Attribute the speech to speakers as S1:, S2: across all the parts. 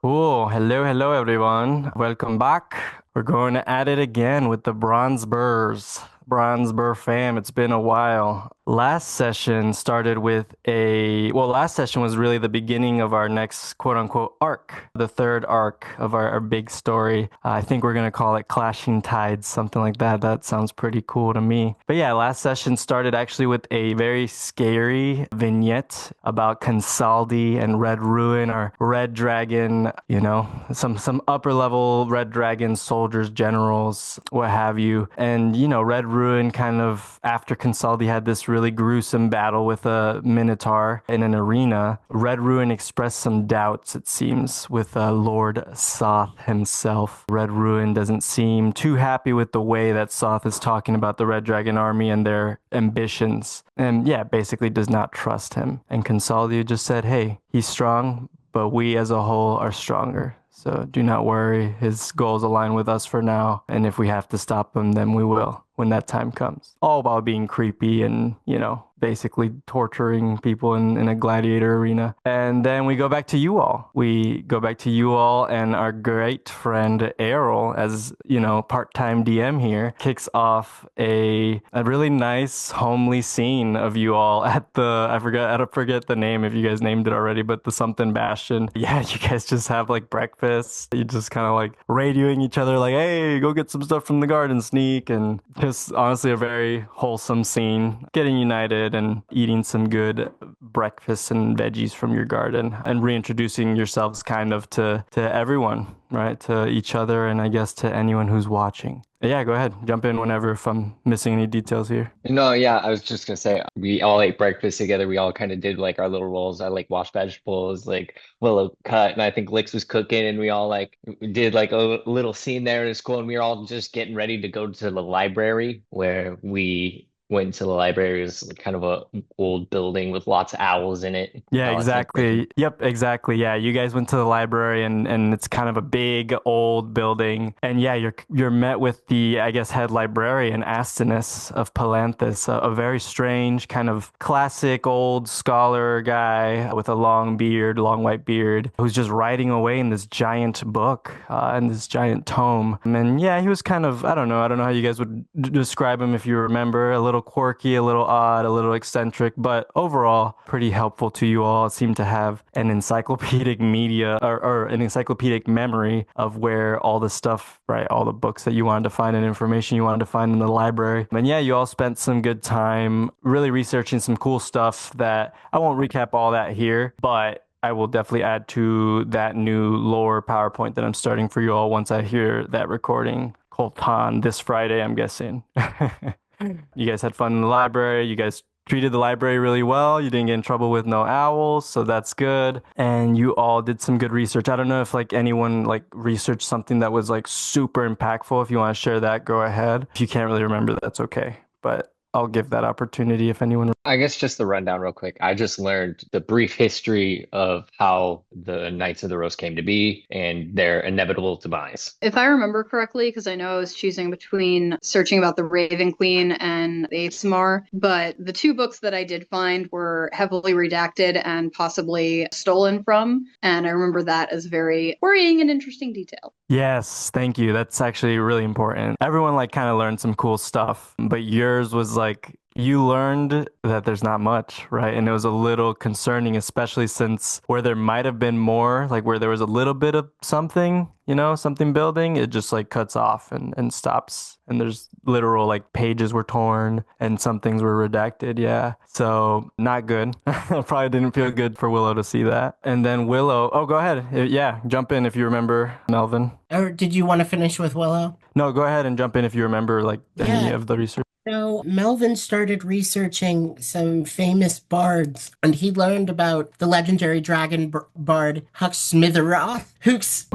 S1: Cool. Hello, everyone. Welcome back. We're going at it again with the Bronze Burrs. Bronze Burr fam, it's been a while. Last session started with last session was really the beginning of our next quote unquote arc, the third arc of our big story. I think we're going to call it Clashing Tides, something like that. That sounds pretty cool to me. But yeah, last session started actually with a very scary vignette about Consaldi and Red Ruin, or Red Dragon, some upper level Red Dragon soldiers, generals, what have you. And, Red Ruin kind of, after Consaldi had this really gruesome battle with a Minotaur in an arena, Red Ruin expressed some doubts, it seems, with Lord Soth himself. Red Ruin doesn't seem too happy with the way that Soth is talking about the Red Dragon army and their ambitions. And yeah, basically does not trust him. And Consaldi just said, hey, he's strong, but we as a whole are stronger. So do not worry. His goals align with us for now. And if we have to stop him, then we will when that time comes. All while being creepy and, basically torturing people in a gladiator arena. And then we go back to you all. We go back to you all, and our great friend Errol, as part-time DM here, kicks off a really nice homely scene of you all at the I don't forget the name if you guys named it already, but the something bastion. Yeah, you guys just have like breakfast. You just kind of like radioing each other like, hey, go get some stuff from the garden, sneak. And just honestly a very wholesome scene, getting united and eating some good breakfast and veggies from your garden and reintroducing yourselves kind of to everyone, right? To each other, and I guess to anyone who's watching. Yeah, go ahead. Jump in whenever if I'm missing any details here.
S2: No, yeah, I was just gonna say we all ate breakfast together. We all kind of did like our little roles. I like washed vegetables, like Willow cut, and I think Lyx was cooking, and we all like did like a little scene there in school, and we were all just getting ready to go to the library where we went to the library. It was kind of a old building with lots of owls in it,
S1: Yeah,
S2: all that kind of crazy.
S1: exactly. Yep, exactly. Yeah, you guys went to the library, and it's kind of a big old building. And yeah, you're met with the, I guess, head librarian Astinus of Palanthus, a very strange kind of classic old scholar guy with a long beard, long white beard, who's just writing away in this giant book, in this giant tome. And yeah, he was kind of, I don't know how you guys would describe him if you remember, a little quirky, a little odd, a little eccentric, but overall pretty helpful to you all. Seem to have an encyclopedic media, or an encyclopedic memory of where all the stuff, right, all the books that you wanted to find and information you wanted to find in the library. And yeah, you all spent some good time really researching some cool stuff that I won't recap all that here, but I will definitely add to that new lore PowerPoint that I'm starting for you all once I hear that recording. Colton this Friday, I'm guessing. You guys had fun in the library. You guys treated the library really well. You didn't get in trouble with no owls, so that's good. And you all did some good research. I don't know if like anyone like researched something that was like super impactful. If you want to share that, go ahead. If you can't really remember, that's okay. But I'll give that opportunity if anyone.
S2: I guess just the rundown real quick. I just learned the brief history of how the Knights of the Rose came to be and their inevitable demise.
S3: If I remember correctly, because I know I was choosing between searching about the Raven Queen and the Aesmar, but the two books that I did find were heavily redacted and possibly stolen from. And I remember that as very worrying and interesting detail.
S1: Yes, thank you. That's actually really important. Everyone like kind of learned some cool stuff, but yours was like you learned that there's not much, right? And it was a little concerning, especially since where there might have been more, like where there was a little bit of something, something building, it just like cuts off and stops. And there's literal like pages were torn and some things were redacted. Yeah. So not good. Probably didn't feel good for Willow to see that. And then Willow, oh, go ahead. Yeah, jump in if you remember, Melvin.
S4: Or did you want to finish with Willow?
S1: No, go ahead and jump in if you remember like any
S4: Yeah.
S1: of the research.
S4: So Melvin started researching some famous bards, and he learned about the legendary dragon bard Huuks'mysh'roth.
S1: Hooks.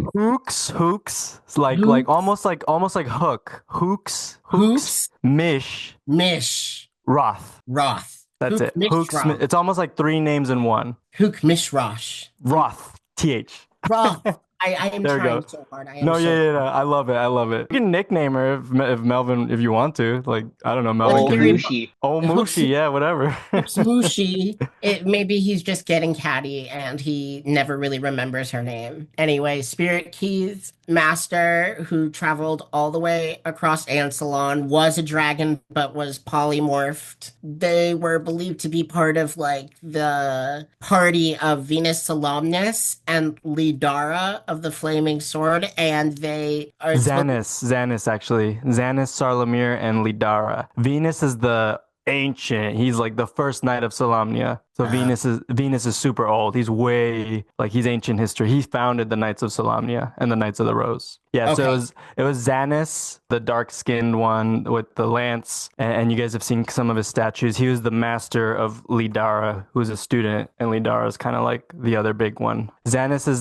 S1: It's like
S4: Hooks,
S1: almost like hook. Hooks,
S4: Hooks,
S1: Mish,
S4: Mish,
S1: Roth.
S4: Roth.
S1: That's it. Hooks.
S4: Huuks'mysh'roth.
S1: It's almost like three names in one.
S4: Huuks'mysh'roth.
S1: Roth. TH.
S4: Roth. I am
S1: There we go.
S4: trying so hard. I am
S1: No,
S4: so
S1: yeah,
S4: hard.
S1: I love it. I love it. You can nickname her if Melvin, if you want to. Like, I don't know,
S4: Let's
S1: Melvin
S2: Oh,
S1: can
S4: carry
S1: be
S2: Mushi.
S1: oh
S4: Hooks
S1: Mushi, yeah, whatever.
S4: Huuks'mysh'roth. Maybe he's just getting catty and he never really remembers her name. Anyway, Spirit Key's master, who traveled all the way across Ansalon, was a dragon but was polymorphed. They were believed to be part of like the party of Venus Solemnis and Lidara of the Flaming Sword, and they are supposed.
S1: Xanis, actually. Xanis, Sarlamir, and Lidara. Venus is the ancient. He's like the first knight of Solamnia. So Venus is super old. He's way like he's ancient history. He founded the Knights of Solamnia and the Knights of the Rose. Yeah, so
S4: Okay.
S1: it was Xanis, the dark-skinned one with the lance, and you guys have seen some of his statues. He was the master of Lidara, who's a student, and Lidara is kind of like the other big one. Xanis is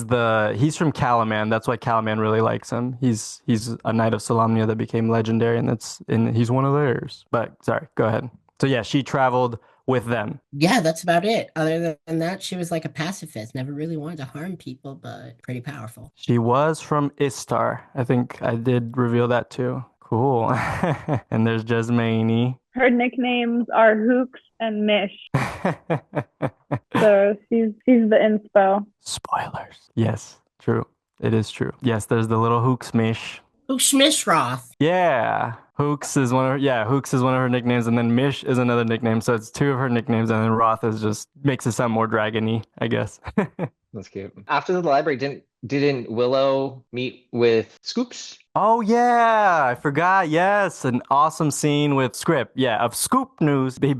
S1: he's from Calaman. That's why Calaman really likes him. He's a knight of Solamnia that became legendary, and he's one of theirs. But sorry, go ahead. So yeah, she traveled with them.
S4: Yeah, that's about it. Other than that, she was like a pacifist, never really wanted to harm people, but pretty powerful.
S1: She was from Istar. I think I did reveal that too. Cool. And there's Jasmine.
S5: Her nicknames are Hooks and Mish. So she's the inspo.
S1: Spoilers. Yes, true. It is true. Yes, there's the little Huuks'mysh.
S4: Huuks'mysh'roth.
S1: Yeah. Hooks is one of her nicknames, and then Mish is another nickname. So it's two of her nicknames, and then Roth is just makes it sound more dragony, I guess.
S2: That's cute. After the library, didn't Willow meet with Scoops?
S1: Oh yeah, I forgot. Yes, an awesome scene with Script. Yeah, of Scoop News. He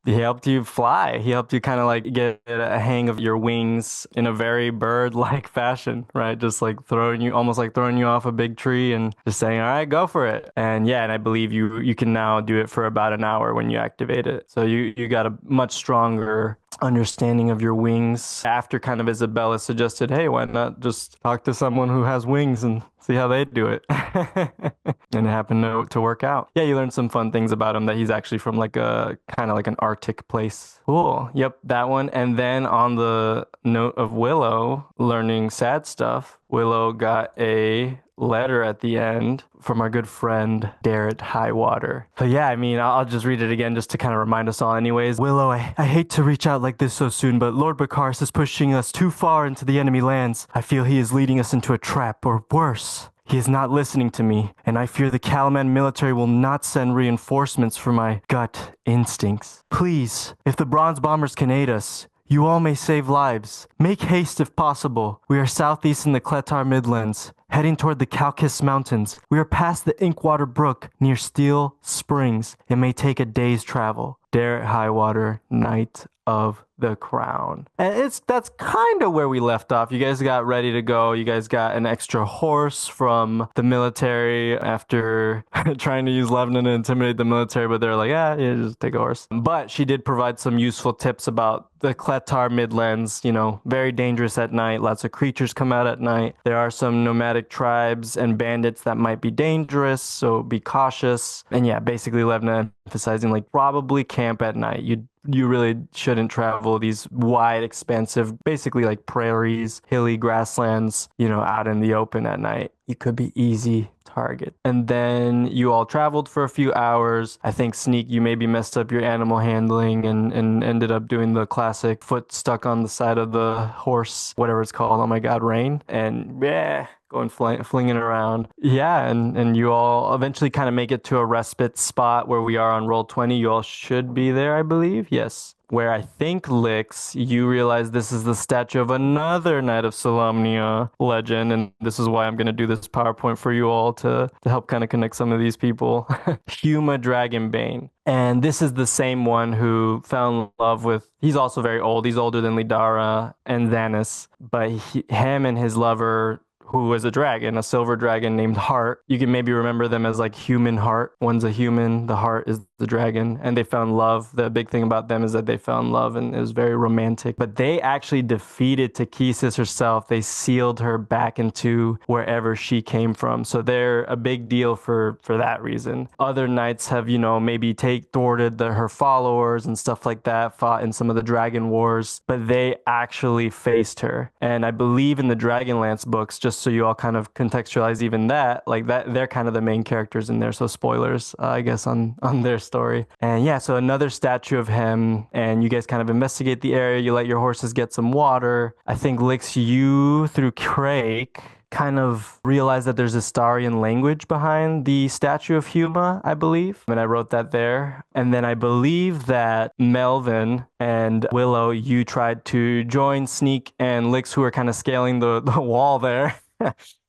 S1: helped you fly. He helped you kind of like get a hang of your wings in a very bird-like fashion, right? Just like almost like throwing you off a big tree and just saying, "All right, go for it." And yeah, and I believe you can now do it for about an hour when you activate it. So you got a much stronger understanding of your wings after kind of Isabella suggested, hey, why not just talk to someone who has wings and see how they do it. And it happened to work out. Yeah, you learned some fun things about him, that he's actually from like a kind of like an Arctic place. Cool. Yep, that one. And then on the note of Willow learning sad stuff, Willow got a letter at the end from our good friend Garrett Highwater. So yeah, I mean, I'll just read it again just to kind of remind us all anyways. Willow, I hate to reach out like this so soon, but Lord Bakaris is pushing us too far into the enemy lands. I feel he is leading us into a trap, or worse. He is not listening to me, and I fear the Calaman military will not send reinforcements for my gut instincts. Please, if the Bronze Bombers can aid us, you all may save lives. Make haste if possible. We are southeast in the Cletar Midlands, heading toward the Caucasus Mountains. We are past the Inkwater Brook near Steel Springs. It may take a day's travel. Derek Highwater, Knight of the Crown. And that's kind of where we left off. You guys got ready to go. You guys got an extra horse from the military after trying to use Lebanon to intimidate the military, but they're like, yeah, just take a horse. But she did provide some useful tips about the Cletar Midlands, very dangerous at night. Lots of creatures come out at night. There are some nomadic tribes and bandits that might be dangerous, so be cautious. And yeah, basically Lebanon emphasizing like probably camp at night. You really shouldn't travel these wide, expansive, basically like prairies, hilly grasslands, out in the open at night. You could be easy target. And then you all traveled for a few hours. I think Sneak, you maybe messed up your animal handling and ended up doing the classic foot stuck on the side of the horse, whatever it's called. Oh my God, rain. And yeah, going flinging around. Yeah, and you all eventually kind of make it to a respite spot where we are on roll 20. You all should be there, I believe. Yes. Where I think, Lyx, you realize this is the statue of another Knight of Solamnia legend, and this is why I'm going to do this PowerPoint for you all to help kind of connect some of these people. Huma Dragonbane. And this is the same one who fell in love with, he's also very old. He's older than Lidara and Xanis, but him and his lover, who is a dragon, a silver dragon named Heart. You can maybe remember them as like Human Heart. One's a human, the heart is the dragon, and they found love. The big thing about them is that they found love, and it was very romantic. But they actually defeated Takhisis herself. They sealed her back into wherever she came from. So they're a big deal for that reason. Other knights have, maybe thwarted her followers and stuff like that, fought in some of the dragon wars, but they actually faced her. And I believe in the Dragonlance books, just so you all kind of contextualize even that, like that, they're kind of the main characters in there. So spoilers, I guess, on their story. And yeah, so another statue of him, and you guys kind of investigate the area. You let your horses get some water. I think Lyx, you through Crake kind of realize that there's a Starian language behind the statue of Huma, I believe. And I wrote that there. And then I believe that Melvin and Willow, you tried to join Sneak and Lyx, who are kind of scaling the wall there.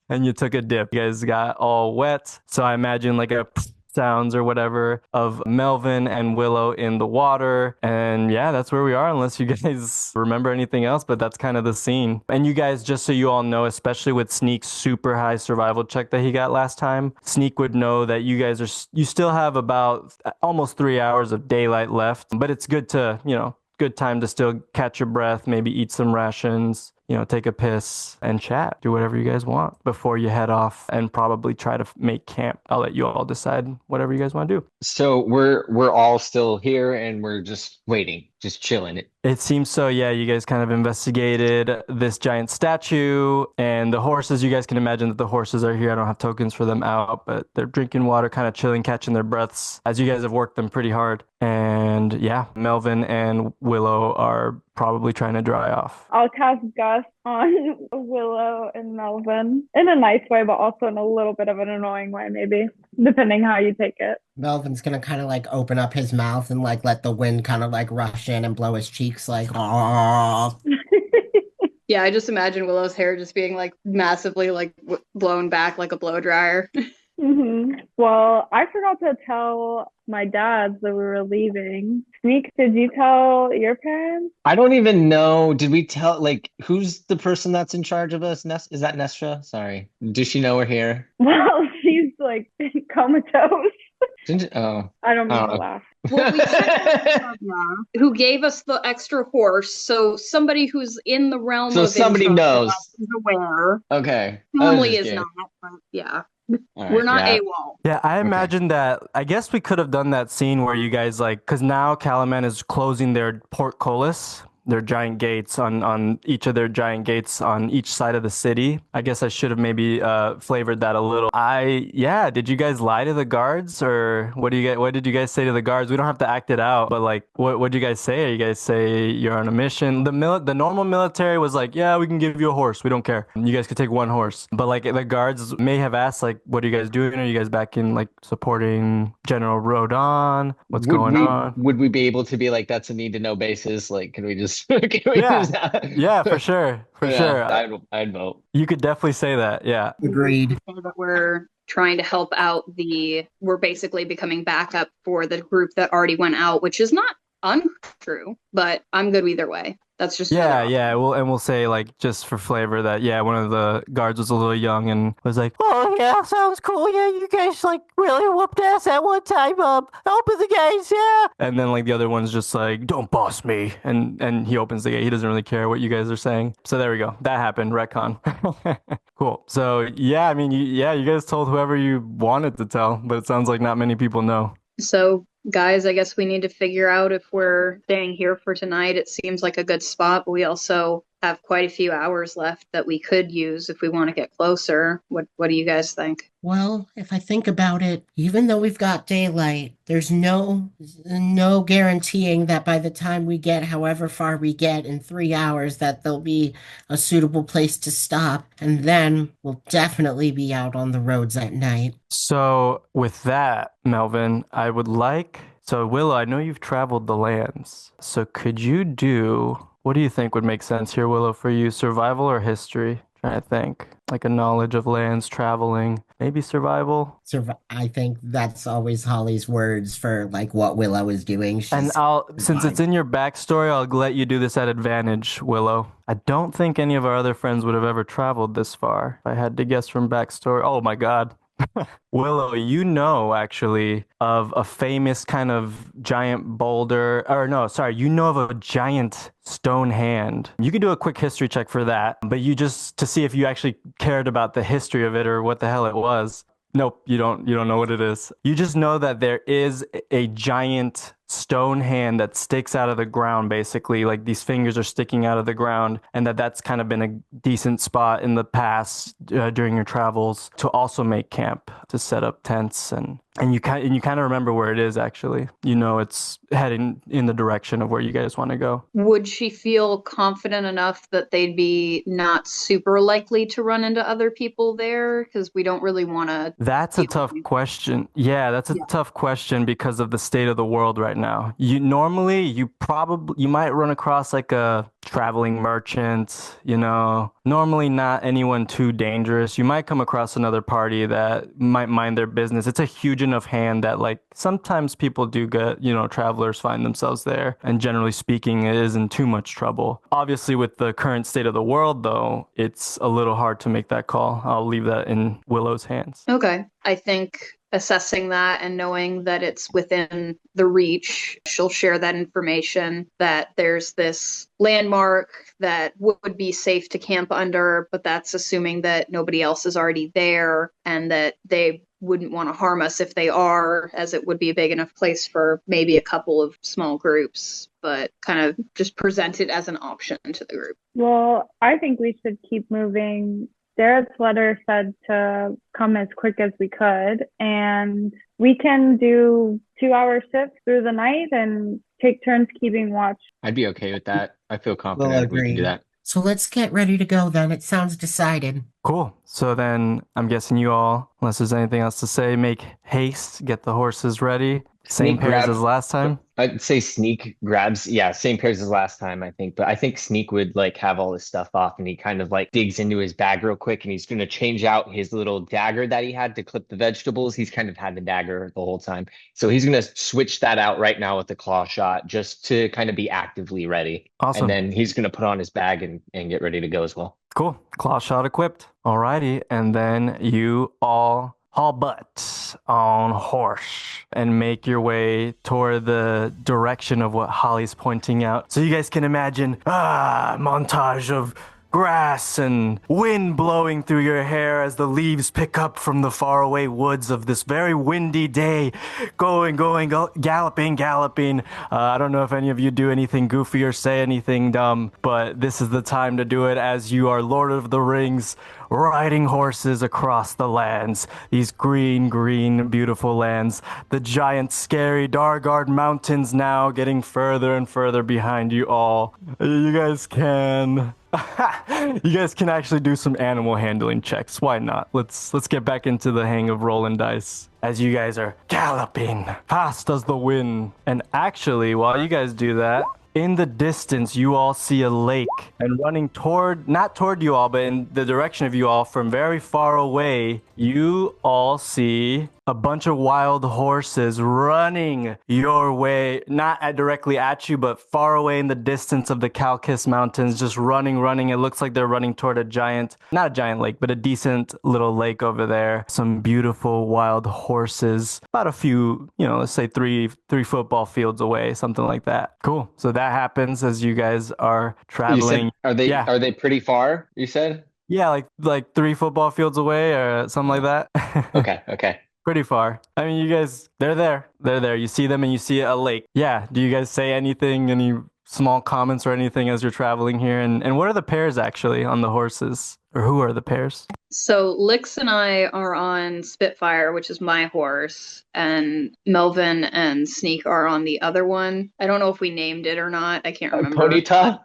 S1: And you took a dip. You guys got all wet. So I imagine like a sounds or whatever of Melvin and Willow in the water. And yeah, that's where we are, unless you guys remember anything else, but that's kind of the scene. And you guys, just so you all know, especially with Sneak's super high survival check that he got last time, Sneak would know that you still have about almost 3 hours of daylight left, but it's good to, good time to still catch your breath, maybe eat some rations, take a piss and chat, do whatever you guys want before you head off and probably try to make camp. I'll let you all decide whatever you guys want to do.
S2: So we're all still here and we're just waiting, just chilling.
S1: It seems so, yeah. You guys kind of investigated this giant statue and the horses. You guys can imagine that the horses are here. I don't have tokens for them out, but they're drinking water, kind of chilling, catching their breaths as you guys have worked them pretty hard. And yeah, Melvin and Willow are probably trying to dry off.
S5: I'll cast Gust on Willow and Melvin in a nice way, but also in a little bit of an annoying way, maybe, depending how you take it.
S4: Melvin's gonna kind of like open up his mouth and like let the wind kind of like rush in and blow his cheeks like, oh.
S3: Yeah, I just imagine Willow's hair just being like massively like blown back like a blow dryer.
S5: Mm-hmm. Well, I forgot to tell my dad that we were leaving. Sneak, did you tell your parents?
S2: I don't even know. Did we tell, like, who's the person that's in charge of us? Is that Nestra? Sorry. Does she know we're here?
S5: Well, she's like comatose.
S2: Oh.
S5: I don't mean to laugh.
S3: Well, we said who gave us the extra horse, so somebody who's in the realm
S2: So
S3: of
S2: somebody knows.
S3: is aware.
S2: Okay.
S3: Family is not, but yeah.
S2: Right,
S3: We're not
S2: yeah.
S3: AWOL.
S1: Yeah, I imagine that. I guess we could have done that scene where you guys because now Calaman is closing their portcullis, their giant gates on each of their giant gates on each side of the city. I guess I should have maybe flavored that a little. Did you guys lie to the guards, or what did you guys say to the guards? We don't have to act it out, but like what did you guys say? You guys say you're on a mission? The normal military was like, yeah, we can give you a horse. We don't care. You guys could take one horse. But like the guards may have asked like, what are you guys doing? Are you guys back in like supporting General Rodon? What's going on?
S2: Would we be able to be like, that's a need to know basis? Like, can we just
S1: Yeah, for sure. Sure.
S2: I'd vote.
S1: You could definitely say that. Yeah.
S4: Agreed.
S3: That we're trying to help out we're basically becoming backup for the group that already went out, which is not untrue, but I'm good either way. That's just
S1: yeah. We'll say like just for flavor that one of the guards was a little young and was like, oh yeah, sounds cool. Yeah, you guys like really whooped ass at one time. Open the gates, yeah. And then like the other one's just like, don't boss me, and he opens the gate. He doesn't really care what you guys are saying. So there we go. That happened. Retcon. Cool. So yeah, I mean, you guys told whoever you wanted to tell, but it sounds like not many people know.
S3: So guys, I guess we need to figure out if we're staying here for tonight. It seems like a good spot, but we also have quite a few hours left that we could use if we want to get closer. What do you guys think?
S4: Well, if I think about it, even though we've got daylight, there's no guaranteeing that by the time we get however far we get in 3 hours that there'll be a suitable place to stop, and then we'll definitely be out on the roads at night.
S1: So with that, Melvin, I would like... So Willow, I know you've traveled the lands. So could you what do you think would make sense here, Willow, for you? Survival or history? Trying to think. Like a knowledge of lands, traveling, maybe survival.
S4: I think that's always Holly's words for like what Willow is doing.
S1: Since it's in your backstory, I'll let you do this at advantage, Willow. I don't think any of our other friends would have ever traveled this far. If I had to guess from backstory. Oh my God. Willow, you know actually of a famous kind of giant boulder, or no, sorry, you know of a giant stone hand. You could do a quick history check for that, but you just to see if you actually cared about the history of it or what the hell it was. Nope, you don't know what it is. You just know that there is a giant stone hand that sticks out of the ground, basically. Like these fingers are sticking out of the ground, and that's kind of been a decent spot in the past during your travels to also make camp, to set up tents, and you kind of remember where it is actually. You know it's heading in the direction of where you guys want to go.
S3: Would she feel confident enough that they'd be not super likely to run into other people there? Because we don't really want to.
S1: That's a tough question. Yeah, that's a tough question because of the state of the world right now. You might run across like a traveling merchant, normally not anyone too dangerous. You might come across another party that might mind their business. It's a huge enough hand that like sometimes people do get, travelers find themselves there. And generally speaking, it isn't too much trouble. Obviously, with the current state of the world, though, it's a little hard to make that call. I'll leave that in Willow's hands.
S3: Okay. I think assessing that and knowing that it's within the reach, she'll share that information, that there's this landmark that would be safe to camp under, but that's assuming that nobody else is already there and that they wouldn't want to harm us if they are, as it would be a big enough place for maybe a couple of small groups, but kind of just present it as an option to the group.
S5: Well, I think we should keep moving. Darrett's letter said to come as quick as we could, and we can do 2-hour shifts through the night and take turns keeping watch.
S2: I'd be okay with that. I feel confident we can do that.
S4: So let's get ready to go then. It sounds decided.
S1: Cool. So then I'm guessing you all, unless there's anything else to say, make haste, get the horses ready. Same pairs as last time?
S2: I'd say Sneak grabs, yeah, same pairs as last time, I think. But I think Sneak would like have all his stuff off and he kind of like digs into his bag real quick and he's going to change out his little dagger that he had to clip the vegetables. He's kind of had the dagger the whole time. So he's going to switch that out right now with the claw shot just to kind of be actively ready.
S1: Awesome.
S2: And then he's going to put on his bag and get ready to go as well.
S1: Cool. Claw shot equipped. Alrighty. And then you all haul butt on horse and make your way toward the direction of what Holly's pointing out. So you guys can imagine montage of grass and wind blowing through your hair as the leaves pick up from the faraway woods of this very windy day. Going, galloping. I don't know if any of you do anything goofy or say anything dumb, but this is the time to do it as you are Lord of the Rings riding horses across the lands. These green, beautiful lands. The giant, scary Dargard Mountains now getting further and further behind you all. You guys can actually do some animal handling checks. Why not? Let's get back into the hang of rolling dice as you guys are galloping fast as the wind. And actually, while you guys do that, in the distance, you all see a lake, and running not toward you all, but in the direction of you all from very far away, you all see a bunch of wild horses running your way, not directly at you, but far away in the distance of the Calcus Mountains, just running. It looks like they're running toward not a giant lake, but a decent little lake over there. Some beautiful wild horses, about a few, let's say three football fields away, something like that. Cool. So that happens as you guys are traveling.
S2: Are they pretty far, you said?
S1: Yeah, like 3 football fields away or something like that.
S2: Okay.
S1: Pretty far. I mean, you guys, they're there. You see them and you see a lake. Yeah. Do you guys say anything, any small comments or anything as you're traveling here? And what are the pairs actually on the horses? Or who are the pairs?
S3: So Lyx and I are on Spitfire, which is my horse, and Melvin and Sneak are on the other one. I don't know if we named it or not. I can't remember.
S2: Ponyta?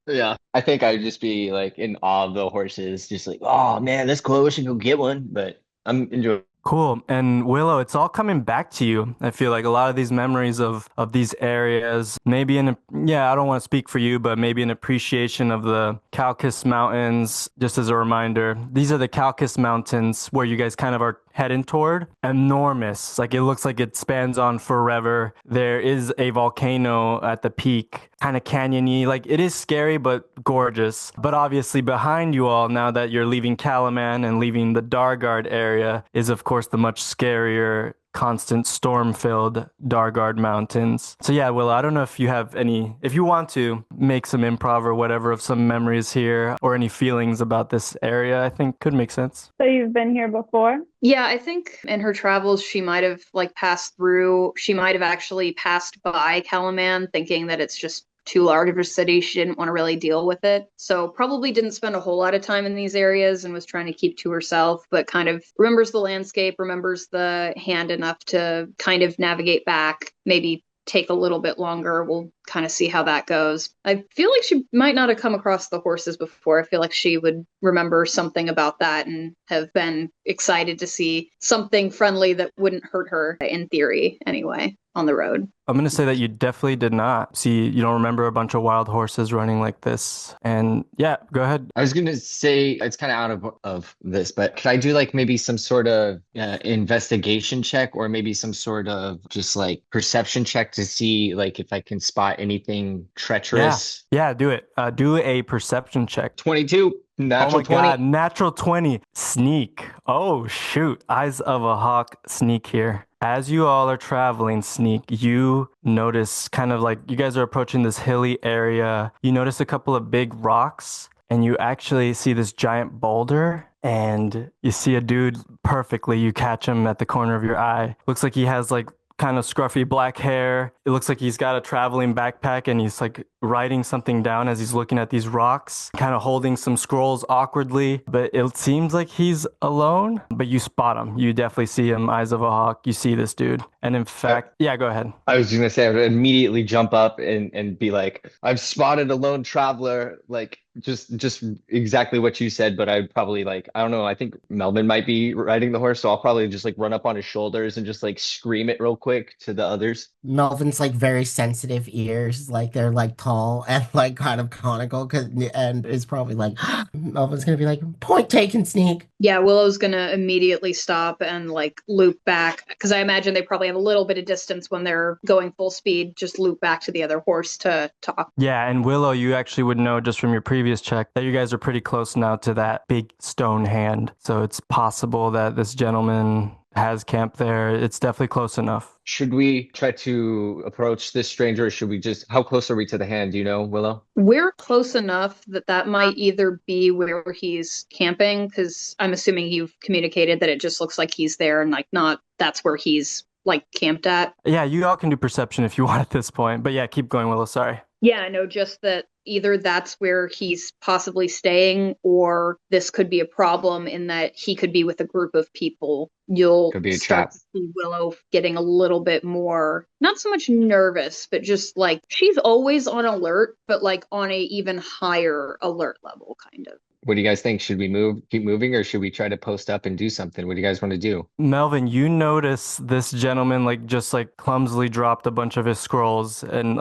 S2: Yeah. I think I'd just be like in awe of the horses, just like, oh man, that's cool. I wish I could get one, but I'm enjoying.
S1: Cool. And Willow, it's all coming back to you. I feel like a lot of these memories of these areas, maybe I don't want to speak for you, but maybe an appreciation of the Calcus Mountains. Just as a reminder, these are the Calcus Mountains where you guys kind of are heading toward. Enormous. Like it looks like it spans on forever. There is a volcano at the peak, kind of canyony. Like it is scary, but gorgeous. But obviously behind you all, now that you're leaving Calaman and leaving the Dargard area, is of course the much scarier constant storm-filled Dargard Mountains. So yeah, Will, I don't know if you have any, if you want to make some improv or whatever of some memories here or any feelings about this area, I think could make sense.
S5: So you've been here before?
S3: Yeah, I think in her travels, she might have like passed through, she might have actually passed by Calaman thinking that it's just too large of a city. She didn't want to really deal with it. So probably didn't spend a whole lot of time in these areas and was trying to keep to herself, but kind of remembers the landscape, remembers the hand enough to kind of navigate back, maybe take a little bit longer. We'll kind of see how that goes. I feel like she might not have come across the horses before. I feel like she would remember something about that and have been excited to see something friendly that wouldn't hurt her, in theory, anyway, on the road.
S1: I'm going to say that you definitely did not see, you don't remember a bunch of wild horses running like this. And yeah, go ahead.
S2: I was going to say it's kind of out of this, but could I do like maybe some sort of investigation check or maybe some sort of just like perception check to see like if I can spot anything treacherous?
S1: Yeah, do it. Do a perception check.
S2: 22. Natural
S1: oh my
S2: 20.
S1: God, natural 20. Sneak. Oh, shoot. Eyes of a hawk sneak here. As you all are traveling, Sneak, you notice kind of like you guys are approaching this hilly area. You notice a couple of big rocks and you actually see this giant boulder and you see a dude perfectly. You catch him at the corner of your eye. Looks like he has like kind of scruffy black hair. It looks like he's got a traveling backpack and he's like writing something down as he's looking at these rocks, kind of holding some scrolls awkwardly. But it seems like he's alone, but you spot him. You definitely see him, eyes of a hawk. You see this dude. And in fact, yeah, go ahead.
S2: I was just going to say, I would immediately jump up and be like, I've spotted a lone traveler, like just exactly what you said, but I'd probably like, I don't know, I think Melvin might be riding the horse, so I'll probably just like run up on his shoulders and just like scream it real quick to the others.
S4: Melvin's like very sensitive ears, like they're like tall and like kind of conical, and is probably like, Melvin's gonna be like, point taken, Sneak.
S3: Yeah, Willow's gonna immediately stop and like loop back because I imagine they probably have a little bit of distance when they're going full speed. Just loop back to the other horse to talk.
S1: Yeah, and Willow, you actually would know just from your previous check that you guys are pretty close now to that big stone hand. So it's possible that this gentleman has camped there. It's definitely close enough.
S2: Should we try to approach this stranger or should we just, how close are we to the hand? Do you know, Willow?
S3: We're close enough that might either be where he's camping, because I'm assuming you've communicated that it just looks like he's there and like not that's where he's like camped at.
S1: Yeah, you all can do perception if you want at this point. But yeah, keep going, Willow. Sorry.
S3: Yeah, no, just that either that's where he's possibly staying or this could be a problem in that he could be with a group of people. You'll
S2: Could be a
S3: start
S2: trap.
S3: to see Willow getting a little bit more, not so much nervous, but just like she's always on alert, but like on a even higher alert level, kind of.
S2: What do you guys think? Should we keep moving, or should we try to post up and do something? What do you guys want to do?
S1: Melvin, you notice this gentleman like just like clumsily dropped a bunch of his scrolls and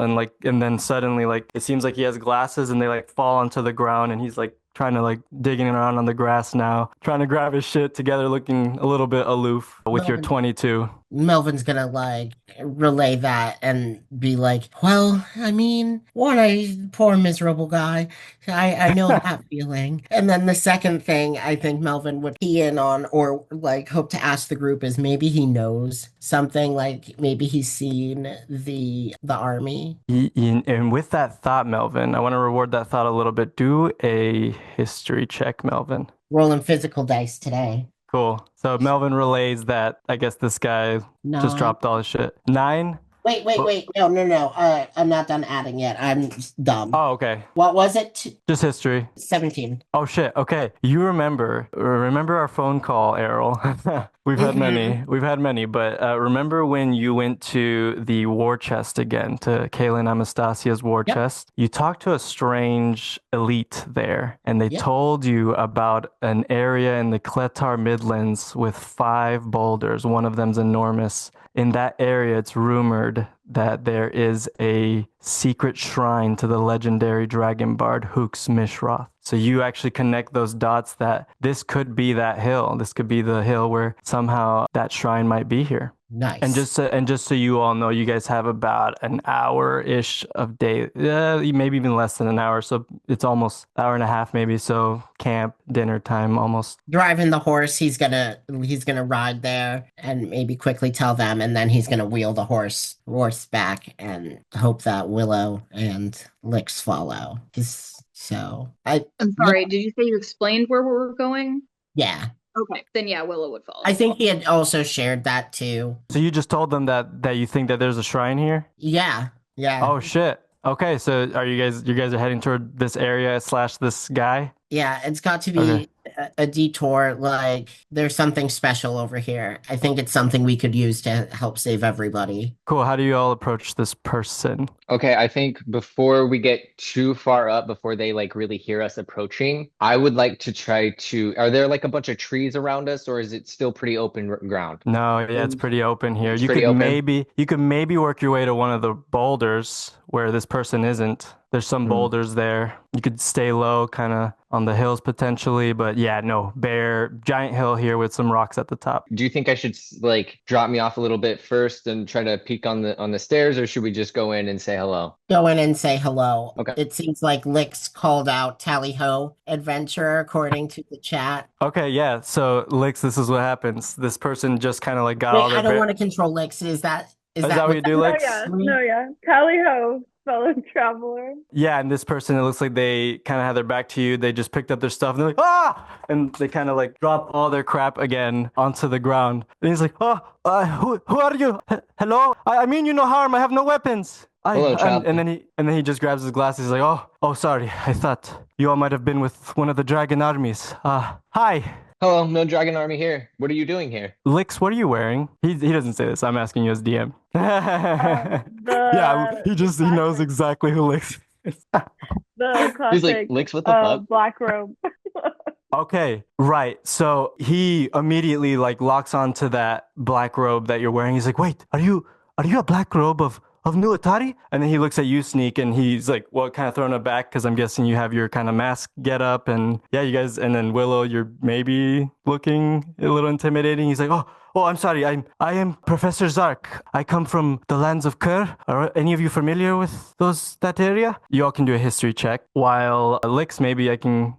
S1: then suddenly like it seems like he has glasses and they like fall onto the ground and he's like trying to like digging around on the grass now, trying to grab his shit together, looking a little bit aloof with your 22.
S4: Melvin's gonna like relay that and be like, well, I mean, one, poor miserable guy. I know that feeling. And then the second thing I think Melvin would key in on or like hope to ask the group is maybe he knows something, like maybe he's seen the army.
S1: And with that thought, Melvin, I want to reward that thought a little bit. Do a history check, Melvin.
S4: Rolling physical dice today.
S1: Cool. So Melvin relays that I guess this guy just dropped all his shit. 9?
S4: Wait. No. I'm not done adding yet. I'm dumb.
S1: Oh, okay.
S4: What was it?
S1: Just history.
S4: 17.
S1: Oh, shit. Okay. You remember our phone call, Errol? We've had many, but remember when you went to the war chest again, to Kaylin Anastasia's war chest? You talked to a strange elite there, and they told you about an area in the Kletar Midlands with 5 boulders. One of them's enormous. In that area, it's rumored that there is a secret shrine to the legendary dragon bard Huuks'mysh'roth. So you actually connect those dots that this could be that hill. This could be the hill where somehow that shrine might be here.
S4: Nice.
S1: And just so you all know, you guys have about an hour-ish of day, maybe even less than an hour. So it's almost an hour and a half, maybe. So camp, dinner time, almost.
S4: Driving the horse, he's gonna ride there and maybe quickly tell them, and then he's gonna wheel the horse back and hope that Willow and Lyx follow.
S3: I'm sorry, did you say you explained where we were going?
S4: Yeah.
S3: Okay, then yeah, Willow would follow.
S4: I think he had also shared that too.
S1: So you just told them that you think that there's a shrine here?
S4: Yeah.
S1: Oh shit. Okay, so you guys are heading toward this area / this guy?
S4: Yeah, it's got to be
S1: Okay.
S4: a detour. Like, there's something special over here. I think it's something we could use to help save everybody.
S1: Cool. How do you all approach this person?
S2: Okay, I think before we get too far up, before they like really hear us approaching, I would like to try to, are there like a bunch of trees around us, or is it still pretty open ground?
S1: No, yeah, it's pretty open here.
S2: It's
S1: You
S2: pretty
S1: could
S2: open?
S1: maybe work your way to one of the boulders where this person isn't. There's some boulders there. You could stay low, kind of on the hills potentially, but yeah, no, bare giant hill here with some rocks at the top.
S2: Do you think I should like drop me off a little bit first and try to peek on the stairs, or should we just go in and say hello?
S4: Go in and say hello.
S2: Okay.
S4: It seems like Lyx called out Tally Ho adventure according to the chat.
S1: Okay, yeah. So Lyx, this is what happens. This person just kind of like got all
S4: Wait,
S1: their
S4: I don't want to control Lyx. Is that
S1: what you do,
S5: No,
S1: Lyx?
S5: yeah. No, yeah. Tally ho, fellow traveler.
S1: Yeah, and this person, it looks like they kind of had their back to you. They just picked up their stuff and they're like, ah! And they kind of like drop all their crap again onto the ground. And he's like, oh, who are you? Hello? I mean you no harm. I have no weapons.
S2: Hello, child.
S1: And then he just grabs his glasses. He's like, oh, sorry. I thought you all might have been with one of the dragon armies. Hi.
S2: Hello, no dragon army here. What are you doing here?
S1: Lyx, what are you wearing? He doesn't say this. I'm asking you as DM. Yeah, he knows exactly who Lyx is.
S5: The classic
S2: He's like, Lyx, what the fuck?
S5: black robe.
S1: Okay, right. So he immediately like locks onto that black robe that you're wearing. He's like, "Wait, are you a black robe of military?" And then he looks at you, Sneak, and he's like, "Well, kind of thrown aback because I'm guessing you have your kind of mask get up, and yeah, you guys." And then Willow, you're maybe looking a little intimidating. He's like, "Oh, I'm sorry. I am Professor Zark. I come from the lands of Kerr. Are any of you familiar with that area?" You all can do a history check. While Lyx, maybe I don't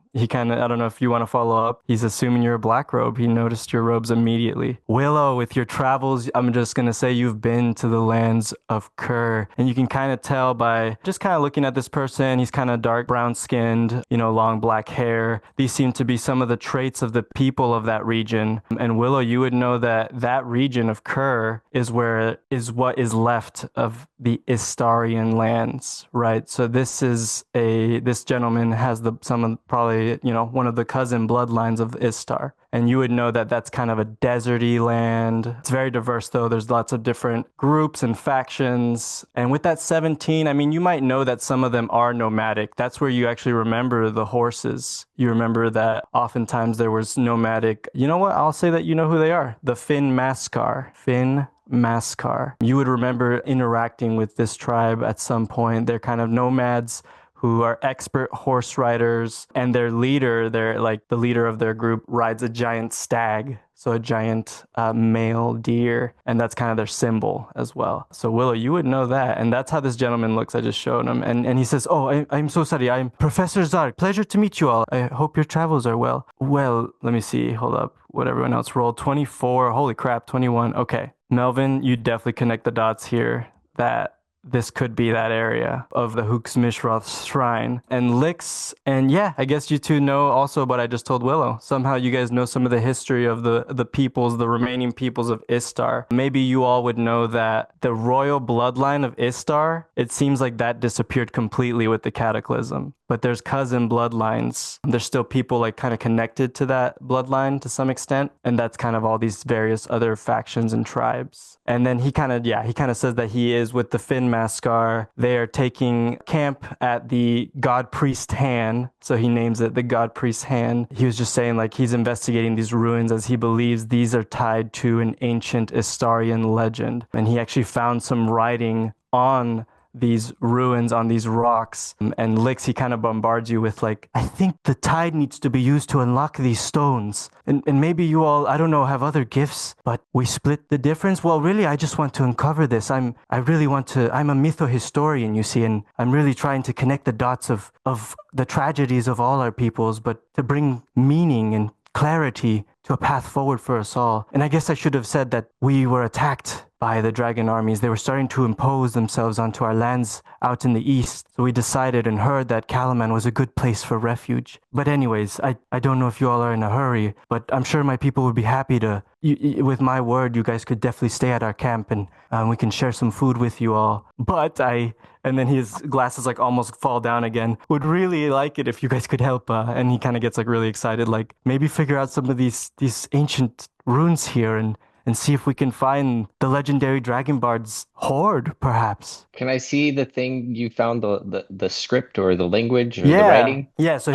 S1: know if you want to follow up. He's assuming you're a black robe. He noticed your robes immediately. Willow, with your travels, I'm just going to say you've been to the lands of Kerr. And you can kind of tell by just kind of looking at this person. He's kind of dark brown skinned, long black hair. These seem to be some of the traits of the people of that region. And Willow, you would know that region of Kerr is what is left of the Istarian lands, right? So this gentleman has probably one of the cousin bloodlines of Istar. And you would know that that's kind of a deserty land. It's very diverse, though. There's lots of different groups and factions. And with that 17, I mean, you might know that some of them are nomadic. That's where you actually remember the horses. You remember that oftentimes there was nomadic. You know what? I'll say that you know who they are. The Finn Mascar. You would remember interacting with this tribe at some point. They're kind of nomads who are expert horse riders, and the leader of their group rides a giant stag, so a giant male deer, and that's kind of their symbol as well. So Willow, you would know that, and that's how this gentleman looks. I just showed him, and he says, "Oh, I'm so sorry. I'm Professor Zark. Pleasure to meet you all. I hope your travels are well." Well, let me see. Hold up. What everyone else rolled. 24. Holy crap. 21. Okay. Melvin, you definitely connect the dots here that this could be that area of the Huuks'mysh'roth shrine. And Lyx, and yeah, I guess you two know also what I just told Willow. Somehow you guys know some of the history of the remaining peoples of Istar. Maybe you all would know that the royal bloodline of Istar, it seems like that disappeared completely with the cataclysm. But there's cousin bloodlines. There's still people like kind of connected to that bloodline to some extent. And that's kind of all these various other factions and tribes. And then he kind of says that he is with the Finn Mascar. They are taking camp at the God Priest Han. So he names it the God Priest Han. He was just saying like he's investigating these ruins as he believes these are tied to an ancient Istarian legend. And he actually found some writing on these ruins, on these rocks. And Lyx, he kind of bombards you with like, I think the tide needs to be used to unlock these stones. And maybe you all, I don't know, have other gifts, but we split the difference. Well, really, I just want to uncover this. I'm a mythohistorian, you see, and I'm really trying to connect the dots of the tragedies of all our peoples, but to bring meaning and clarity to a path forward for us all. And I guess I should have said that we were attacked by the dragon armies. They were starting to impose themselves onto our lands out in the east. So we decided and heard that Kalaman was a good place for refuge. But anyways, I don't know if you all are in a hurry, but I'm sure my people would be happy to, with my word, you guys could definitely stay at our camp and we can share some food with you all. But and then his glasses like almost fall down again. Would really like it if you guys could help. And he kind of gets like really excited, like maybe figure out some of these ancient runes here and see if we can find the legendary Dragon Bard's hoard, perhaps.
S2: Can I see the thing you found, the script or the language or the writing?
S1: Yeah, so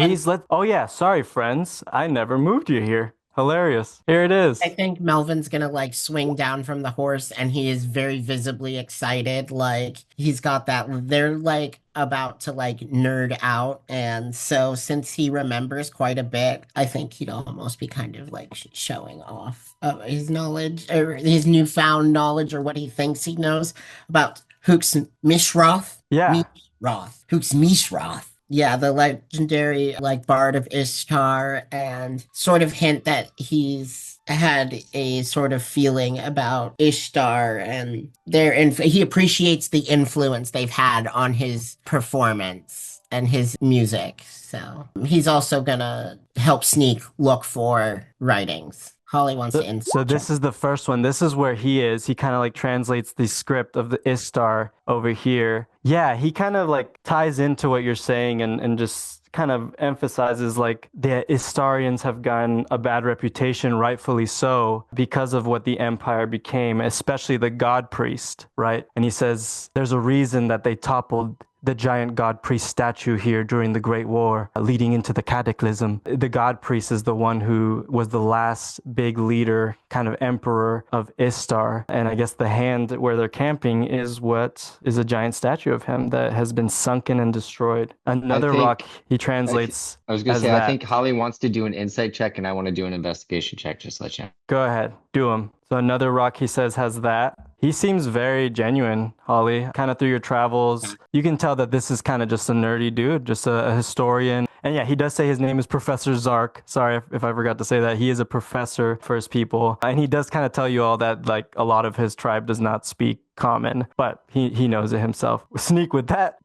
S1: oh yeah, sorry friends. I never moved you here. Hilarious. Here it is.
S4: I think Melvin's gonna like swing down from the horse and he is very visibly excited. Like he's got that, they're like about to like nerd out. And so since he remembers quite a bit, I think he'd almost be kind of like showing off his knowledge or his newfound knowledge or what he thinks he knows about Huuks'mysh'roth.
S1: Yeah.
S4: Huuks'mysh'roth. Yeah, the legendary like bard of Ishtar, and sort of hint that he's had a sort of feeling about Ishtar and he appreciates the influence they've had on his performance and his music. So he's also gonna help Sneak look for writings. Holly wants to insert.
S1: So this is the first one. This is where he is. He kind of like translates the script of the Ishtar over here. Yeah, he kind of like ties into what you're saying and just kind of emphasizes like the Istarians have gotten a bad reputation, rightfully so, because of what the empire became, especially the god priest, right? And he says there's a reason that they toppled the giant god priest statue here during the Great War, leading into the Cataclysm. The god priest is the one who was the last big leader, kind of emperor of Ishtar. And I guess the hand where they're camping is what is a giant statue of him that has been sunken and destroyed. Another rock he translates.
S2: I was going to say, I think Holly wants to do an insight check and I want to do an investigation check, just to let you know.
S1: Go ahead, do them. So another rock he says has that. He seems very genuine, Holly. Kind of through your travels, you can tell that this is kind of just a nerdy dude, just a historian. And yeah, he does say his name is Professor Zark. Sorry if I forgot to say that. He is a professor for his people. And he does kind of tell you all that like a lot of his tribe does not speak common, but he knows it himself. Sneak with that.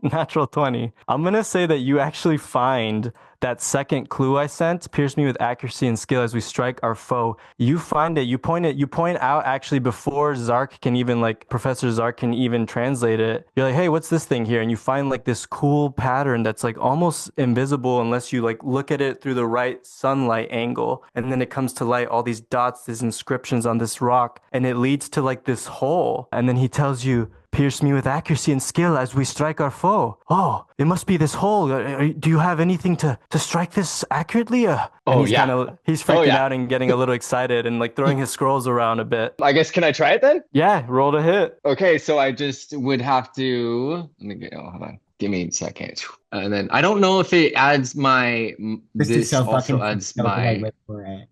S1: Natural 20. I'm going to say that you actually find that second clue I sent, pierce me with accuracy and skill as we strike our foe. You find it, you point out actually before Zark can even like, Professor Zark can even translate it. You're like, hey, what's this thing here? And you find like this cool pattern that's like almost invisible unless you like look at it through the right sunlight angle. And then it comes to light, all these dots, these inscriptions on this rock, and it leads to like this hole. And then he tells you, pierce me with accuracy and skill as we strike our foe. Oh, it must be this hole. Do you have anything to strike this accurately? He's freaking out and getting a little excited and like throwing his scrolls around a bit.
S2: I guess, can I try it then?
S1: Yeah, roll to hit.
S2: Okay, so I just would have to, hold on. Give me a second. And then I don't know if it adds this also adds my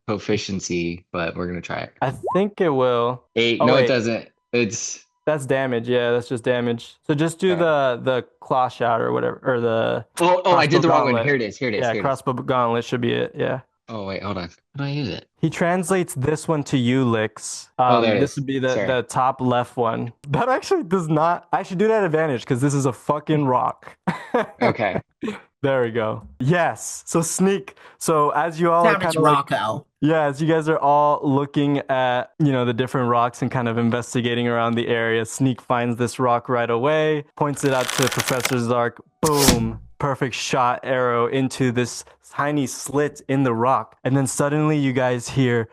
S2: proficiency, but we're going to try it.
S1: I think it will.
S2: 8. No, it doesn't.
S1: That's damage. Yeah, that's just damage. So just do the claw shot or whatever, or the.
S2: Oh, I did the wrong one. Here it is.
S1: Yeah, crossbow gauntlet should be it. Yeah.
S2: Oh wait, hold on. How do I use it?
S1: He translates this one to you, Lyx. This would be the top left one. That actually does not. I should do that advantage because this is a fucking rock.
S2: Okay.
S1: There we go. Yes. So Sneak. So as you all are kind of
S4: Rocco.
S1: as you guys are all looking at, the different rocks and kind of investigating around the area, Sneak finds this rock right away, points it out to Professor Zark. Boom. Perfect shot arrow into this tiny slit in the rock. And then suddenly you guys hear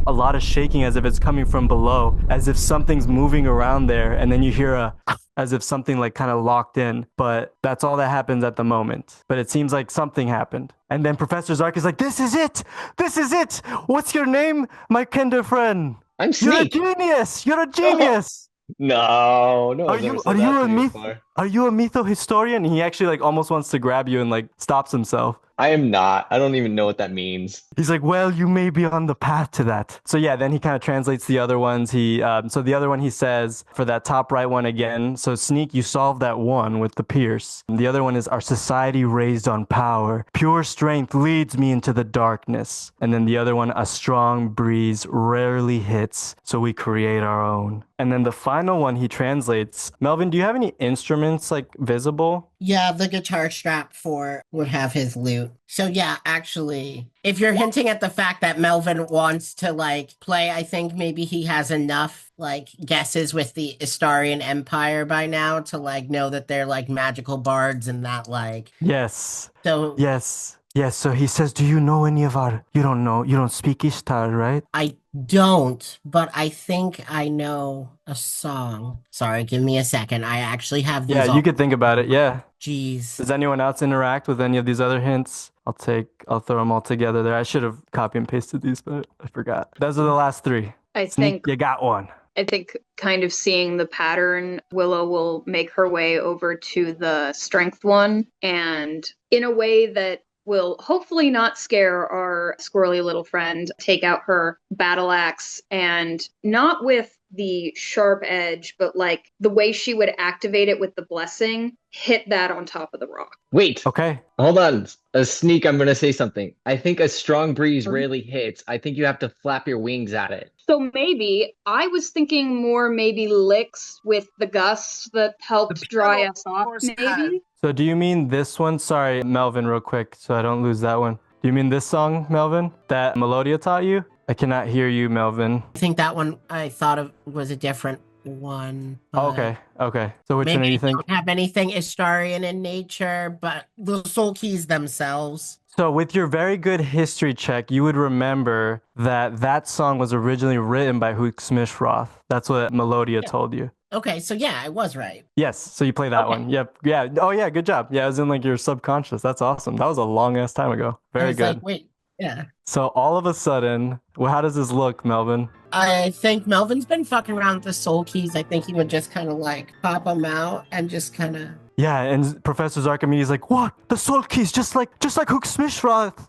S1: a lot of shaking as if it's coming from below, as if something's moving around there. And then you hear as if something like kind of locked in, but that's all that happens at the moment. But it seems like something happened. And then Professor Zark is like, this is it. What's your name, my kinder friend?
S2: I'm Sneak.
S1: You're a genius.
S2: No, no
S1: Are
S2: one's ever
S1: you
S2: said that to me before.
S1: are you a mytho historian? And he actually like almost wants to grab you and like stops himself.
S2: I am not. I don't even know what that means.
S1: He's like, well, you may be on the path to that. So yeah, then he kind of translates the other ones. So the other one he says for that top right one again. So Sneak, you solved that one with the pierce. The other one is our society raised on power. Pure strength leads me into the darkness. And then the other one, a strong breeze rarely hits, so we create our own. And then the final one he translates. Melvin, do you have any instruments like visible?
S4: Yeah, the guitar strap for would have his lute. So yeah, actually, if you're hinting at the fact that Melvin wants to like play, I think maybe he has enough like guesses with the Istarian Empire by now to like know that they're like magical bards and that like
S1: Yes.
S4: so
S1: Yes. Yes. So he says, do you know any of our, you don't know, you don't speak Ishtar, right?
S4: I don't, but I think I know a song. Sorry, give me a second. I actually have these
S1: Yeah,
S4: all.
S1: you could think about it. Yeah.
S4: Jeez.
S1: Does anyone else interact with any of these other hints? I'll throw them all together there. I should have copy and pasted these, but I forgot. Those are the last three.
S3: I
S1: Sneak,
S3: think
S1: you got one.
S3: I think kind of seeing the pattern, Willow will make her way over to the strength one, and in a way that will hopefully not scare our squirrely little friend, take out her battle axe, and not with the sharp edge, but like the way she would activate it with the blessing, hit that on top of the rock.
S2: Wait,
S1: Okay.
S2: hold on. A Sneak, I'm gonna say something. I think a strong breeze rarely hits. I think you have to flap your wings at it.
S3: So maybe I was thinking more maybe Lyx with the gusts that helped dry us off, maybe.
S1: So do you mean this one? Sorry, Melvin, real quick, so I don't lose that one. Do you mean this song, Melvin, that Melodia taught you? I cannot hear you, Melvin.
S4: I think that one I thought of was a different one.
S1: Oh,
S4: but
S1: okay. So which one
S4: maybe
S1: do you
S4: it
S1: think?
S4: don't have anything Istarian in nature, but the soul keys themselves.
S1: So with your very good history check, you would remember that that song was originally written by Huuks'mysh'roth. That's what Melodia told you.
S4: Okay, so yeah, I was right.
S1: Yes, so you play that
S4: Okay.
S1: one. Yep. Yeah. Oh yeah, good job. Yeah, it was in like your subconscious. That's awesome. That was a long ass time ago.
S4: I
S1: Very
S4: was
S1: good.
S4: like, wait, yeah.
S1: So all of a sudden, well, how does this look, Melvin?
S4: I think Melvin's been fucking around with the soul keys. I think he would just kind of like pop them out and just kind of.
S1: Yeah, and Professor Archimedes like, what? The soul keys, just like Huuks'mysh'roth.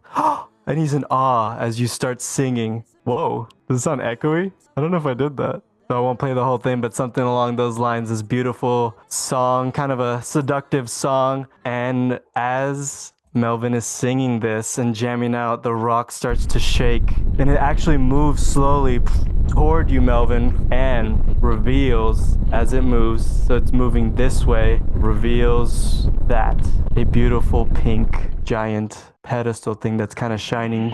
S1: And he's in awe as you start singing. Whoa, does it sound echoey? I don't know if I did that. So I won't play the whole thing, but something along those lines. This beautiful song, kind of a seductive song. And as Melvin is singing this and jamming out, the rock starts to shake. And it actually moves slowly toward you, Melvin, and reveals as it moves. So it's moving this way, reveals that a beautiful pink giant pedestal thing that's kind of shining.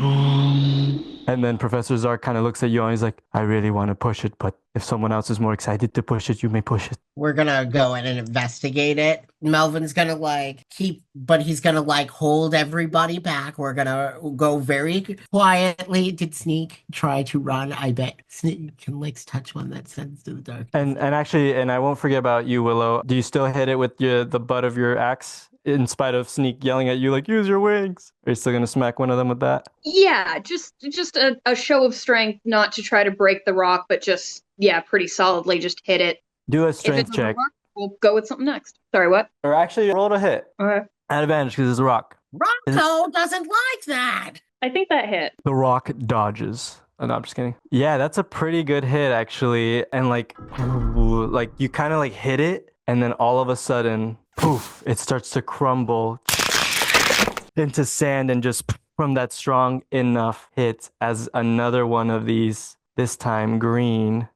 S1: And then Professor Zark kind of looks at you and he's like, I really want to push it, but if someone else is more excited to push it, you may push it.
S4: We're gonna go in and investigate it. Melvin's gonna like but he's gonna like hold everybody back. We're gonna go very quietly. Did Sneak try to run? I bet Sneak can like touch one that sends to the dark.
S1: And actually, and I won't forget about you, Willow. Do you still hit it with the butt of your axe in spite of Sneak yelling at you like, use your wings? Are you still gonna smack one of them with that?
S3: Yeah, just a show of strength, not to try to break the rock, but just, yeah, pretty solidly just hit it.
S1: Do a
S3: If it
S1: strength
S3: doesn't
S1: check.
S3: work, we'll go with something next. Sorry, what?
S1: Or actually, roll to hit.
S3: Okay.
S1: At advantage because it's a rock.
S4: Rocco doesn't like that.
S3: I think that hit.
S1: The rock dodges. Oh, no, I'm just kidding. Yeah, that's a pretty good hit, actually. And like you kind of like hit it, and then all of a sudden, poof, it starts to crumble into sand, and just from that strong enough hit as another one of these, this time green,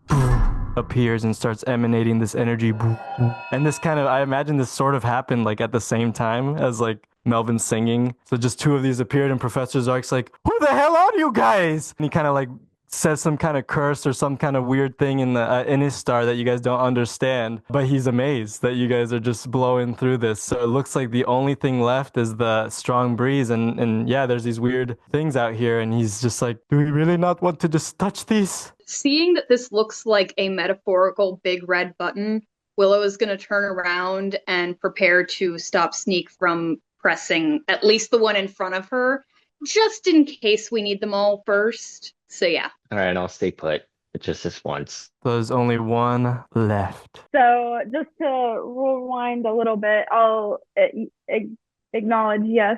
S1: appears and starts emanating this energy. And this kind of, I imagine this sort of happened like at the same time as like Melvin singing. So just two of these appeared, and Professor Zark's like, who the hell are you guys? And he kind of like says some kind of curse or some kind of weird thing in his star that you guys don't understand, but he's amazed that you guys are just blowing through this. So it looks like the only thing left is the strong breeze, and yeah, there's these weird things out here, and he's just like, do we really not want to just touch these?
S3: Seeing that this looks like a metaphorical big red button, Willow is going to turn around and prepare to stop Sneak from pressing at least the one in front of her, just in case we need them all first. So yeah.
S2: All right, I'll stay put. just this once.
S1: There's only one left.
S5: So just to rewind a little bit, I'll acknowledge, yes,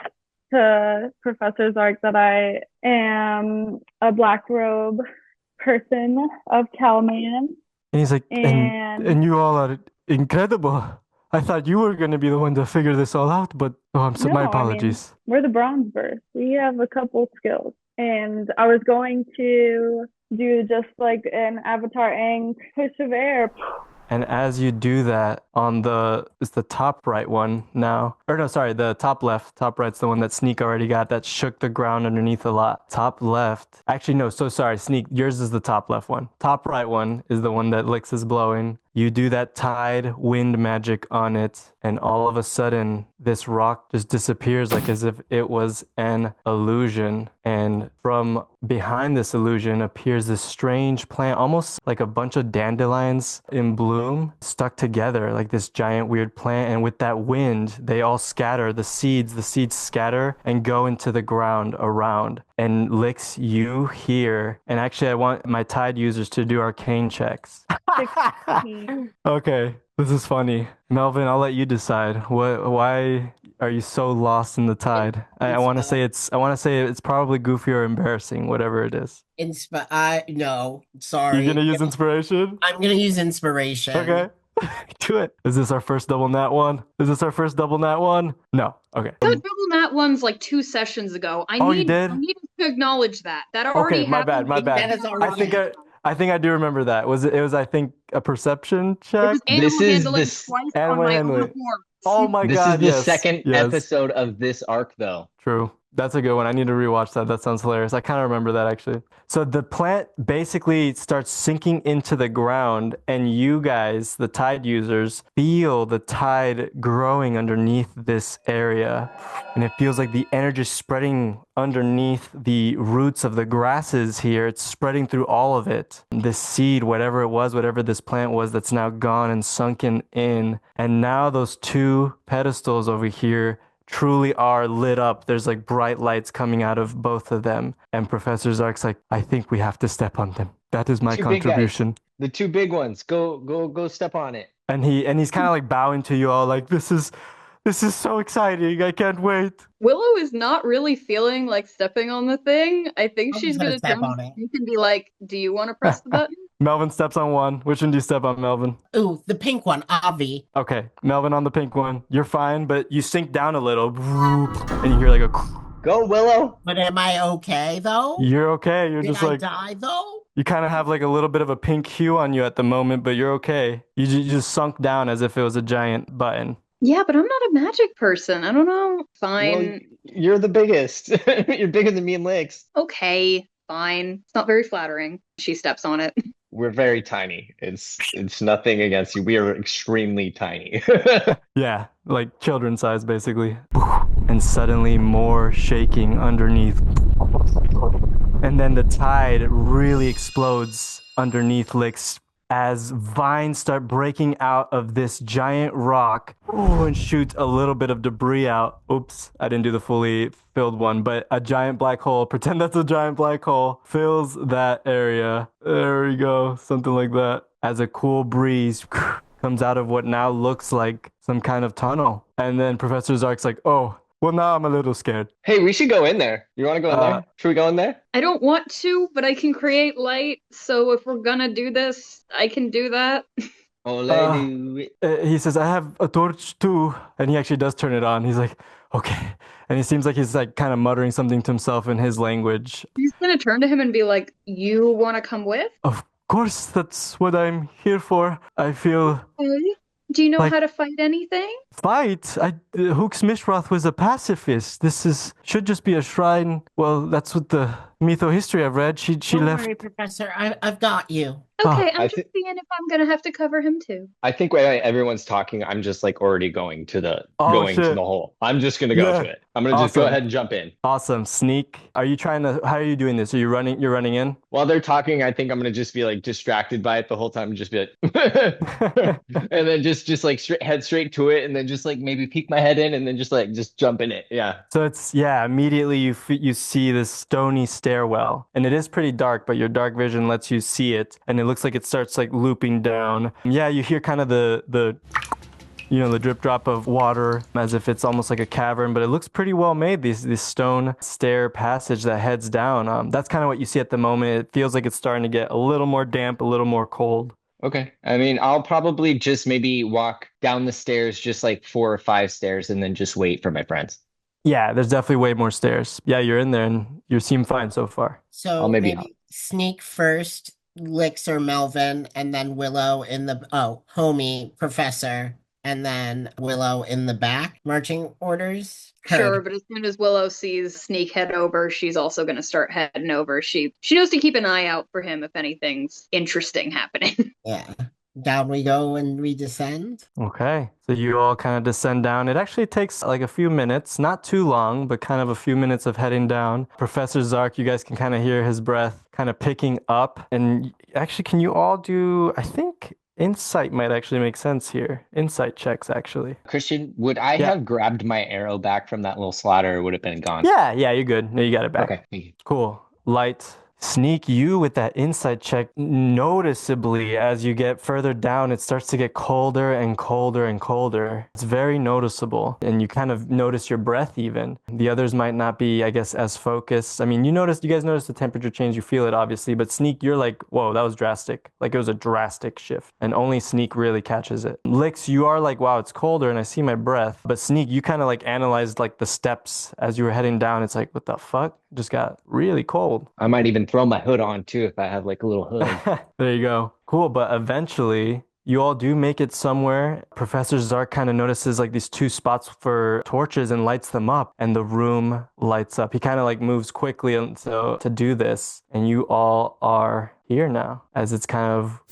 S5: to Professor Zark that I am a black robe person of Calman.
S1: And he's like,
S5: And
S1: and you all are incredible. I thought you were going to be the one to figure this all out, but my
S5: no, I mean,
S1: apologies.
S5: we're the Bronze Burst. We have a couple skills. And I was going to do just like an Avatar Aang push of air.
S1: And as you do that it's the top right one now. Or no, sorry, the top left. Top right's the one that Sneak already got that shook the ground underneath a lot. Top left. Actually, no, so sorry, Sneak, yours is the top left one. Top right one is the one that Lyx is blowing. You do that tide wind magic on it, and all of a sudden, this rock just disappears like as if it was an illusion. And from behind this illusion appears this strange plant, almost like a bunch of dandelions in bloom, stuck together like this giant weird plant. And with that wind, they all scatter. The seeds scatter and go into the ground around. And Lyx, you hear, and actually I want my tide users to do arcane checks.
S5: 16.
S1: Okay, this is funny. Melvin, I'll let you decide. Why are you so lost in the tide? I want to say it's probably goofy or embarrassing, whatever it is.
S4: No, sorry.
S1: You're gonna use inspiration?
S4: I'm gonna use inspiration.
S1: Okay. Do it. Is this our first double nat one? No. Okay.
S3: The double nat ones like 2 sessions ago.
S1: You did?
S3: I need to acknowledge that. That already
S1: Okay, my
S3: happened.
S1: bad.
S4: That is already
S1: I think I do remember that. It was I think a perception check?
S2: This is
S3: this twice
S1: animal
S3: on my
S1: handling.
S3: own horse.
S1: Oh my
S2: This
S1: God,
S2: is the
S1: yes.
S2: second
S1: Yes.
S2: episode of this arc, though.
S1: True. That's a good one. I need to rewatch that. That sounds hilarious. I kind of remember that actually. So the plant basically starts sinking into the ground, and you guys, the tide users, feel the tide growing underneath this area. And it feels like the energy spreading underneath the roots of the grasses here. It's spreading through all of it. This seed, whatever it was, whatever this plant was, that's now gone and sunken in. And now those 2 pedestals over here truly are lit up. There's like bright lights coming out of both of them. And Professor Zark's like, I think we have to step on them. That is my
S2: 2 big guys.
S1: contribution.
S2: The 2 big ones. Go step on it.
S1: And he's kind of like bowing to you all like, this is so exciting. I can't wait.
S3: Willow is not really feeling like stepping on the thing. I think
S4: I'm
S3: she's
S4: gonna
S3: gonna
S4: step
S3: turn
S4: on it.
S3: and be like, "Do you want to press the button?"
S1: Melvin steps on one. Which one do you step on, Melvin?
S4: Ooh, the pink one, Abbey.
S1: Okay, Melvin on the pink one. You're fine, but you sink down a little. And you hear like a...
S2: Go, Willow.
S4: But am I okay though?
S1: You're okay. You're
S4: Did
S1: just
S4: I
S1: like...
S4: die though?
S1: You kind of have like a little bit of a pink hue on you at the moment, but you're okay. You just sunk down as if it was a giant button.
S3: Yeah, but I'm not a magic person. I don't know. Fine.
S2: Well, you're the biggest. You're bigger than me and Lyx.
S3: Okay, fine. It's not very flattering. She steps on it.
S2: We're very tiny. It's nothing against you. We are extremely tiny.
S1: Yeah, like children's size, basically. And suddenly more shaking underneath. And then the tide really explodes underneath Lyx as vines start breaking out of this giant rock and shoot a little bit of debris out. Oops, I didn't do the fully filled one, but a giant black hole, pretend that's a giant black hole, fills that area. There we go, something like that. As a cool breeze comes out of what now looks like some kind of tunnel. And then Professor Zark's like, oh, well, now I'm a little scared.
S2: Hey, we should go in there. You want to go in there? Should we go in there?
S3: I don't want to, but I can create light. So if we're gonna do this, I can do that.
S1: He says, I have a torch too. And he actually does turn it on. He's like, okay. And he seems like he's like kind of muttering something to himself in his language.
S3: He's gonna turn to him and be like, "You want to come with?"
S1: Of course, that's what I'm here for. I feel...
S3: Okay. Do you know
S1: Like-
S3: how to fight anything?
S1: Fight? Huuks'mysh'roth was a pacifist. This should just be a shrine. Well, that's what the mytho history I've read. She
S4: Don't
S1: left...
S4: worry, Professor. I've got you.
S3: Okay,
S2: I
S3: I'm just seeing if I'm gonna have to cover him too.
S2: I think while everyone's talking, I'm just like already going to the
S1: shit.
S2: hole. I'm just gonna go
S1: Yeah.
S2: to it. I'm gonna just go
S1: Awesome.
S2: ahead and jump in.
S1: Awesome. Sneak. How are you doing this? You're running in?
S2: While they're talking, I think I'm gonna just be like distracted by it the whole time and just be like and then just like head straight to it and then just like maybe peek my head in and then just jump in it. Yeah.
S1: So it's, immediately you see this stony stairwell. And it is pretty dark, but your dark vision lets you see it. And it looks like it starts like looping down. Yeah, you hear kind of the drip drop of water as if it's almost like a cavern, but it looks pretty well made. This stone stair passage that heads down. That's kind of what you see at the moment. It feels like it's starting to get a little more damp, a little more cold.
S2: Okay. I mean, I'll probably just maybe walk down the stairs, just like 4 or 5 stairs, and then just wait for my friends.
S1: Yeah, there's definitely way more stairs. Yeah, you're in there and you seem fine so far.
S2: I'll
S4: So
S2: maybe
S4: maybe sneak first, Lyx or Melvin, and then Willow in the homie professor, and then Willow in the back, marching orders.
S3: Sure,
S4: Heard.
S3: but as soon as Willow sees Sneak head over, she's also going to start heading over. She knows to keep an eye out for him if anything's interesting happening.
S4: Yeah. Down we go and we descend.
S1: Okay, so you all kind of descend down. It actually takes like a few minutes, not too long, but kind of a few minutes of heading down. Professor Zark, you guys can kind of hear his breath kind of picking up. And actually, can you all do, I think insight might actually make sense here. Insight checks, actually.
S2: Cristian, would I
S1: Yeah.
S2: have grabbed my arrow back from that little slot, or would it have been gone?
S1: Yeah, you're good. No, you got it back.
S2: Okay. Thank you.
S1: Cool. Light. Sneak, you with that insight check, noticeably as you get further down, it starts to get colder and colder and colder. It's very noticeable, and you kind of notice your breath even. The others might not be, I guess, as focused. I mean, you guys notice the temperature change, you feel it obviously, but Sneak, you're like, whoa, that was drastic. Like it was a drastic shift, and only Sneak really catches it. Lyx, you are like, wow, it's colder and I see my breath, but Sneak, you kind of like analyzed like the steps as you were heading down. It's like, what the fuck? Just got really cold.
S2: I might even throw my hood on too if I have like a little hood.
S1: There you go. Cool. But eventually, you all do make it somewhere. Professor Zark kind of notices like these 2 spots for torches and lights them up, and the room lights up. He kind of like moves quickly and so to do this, and you all are here now as it's kind of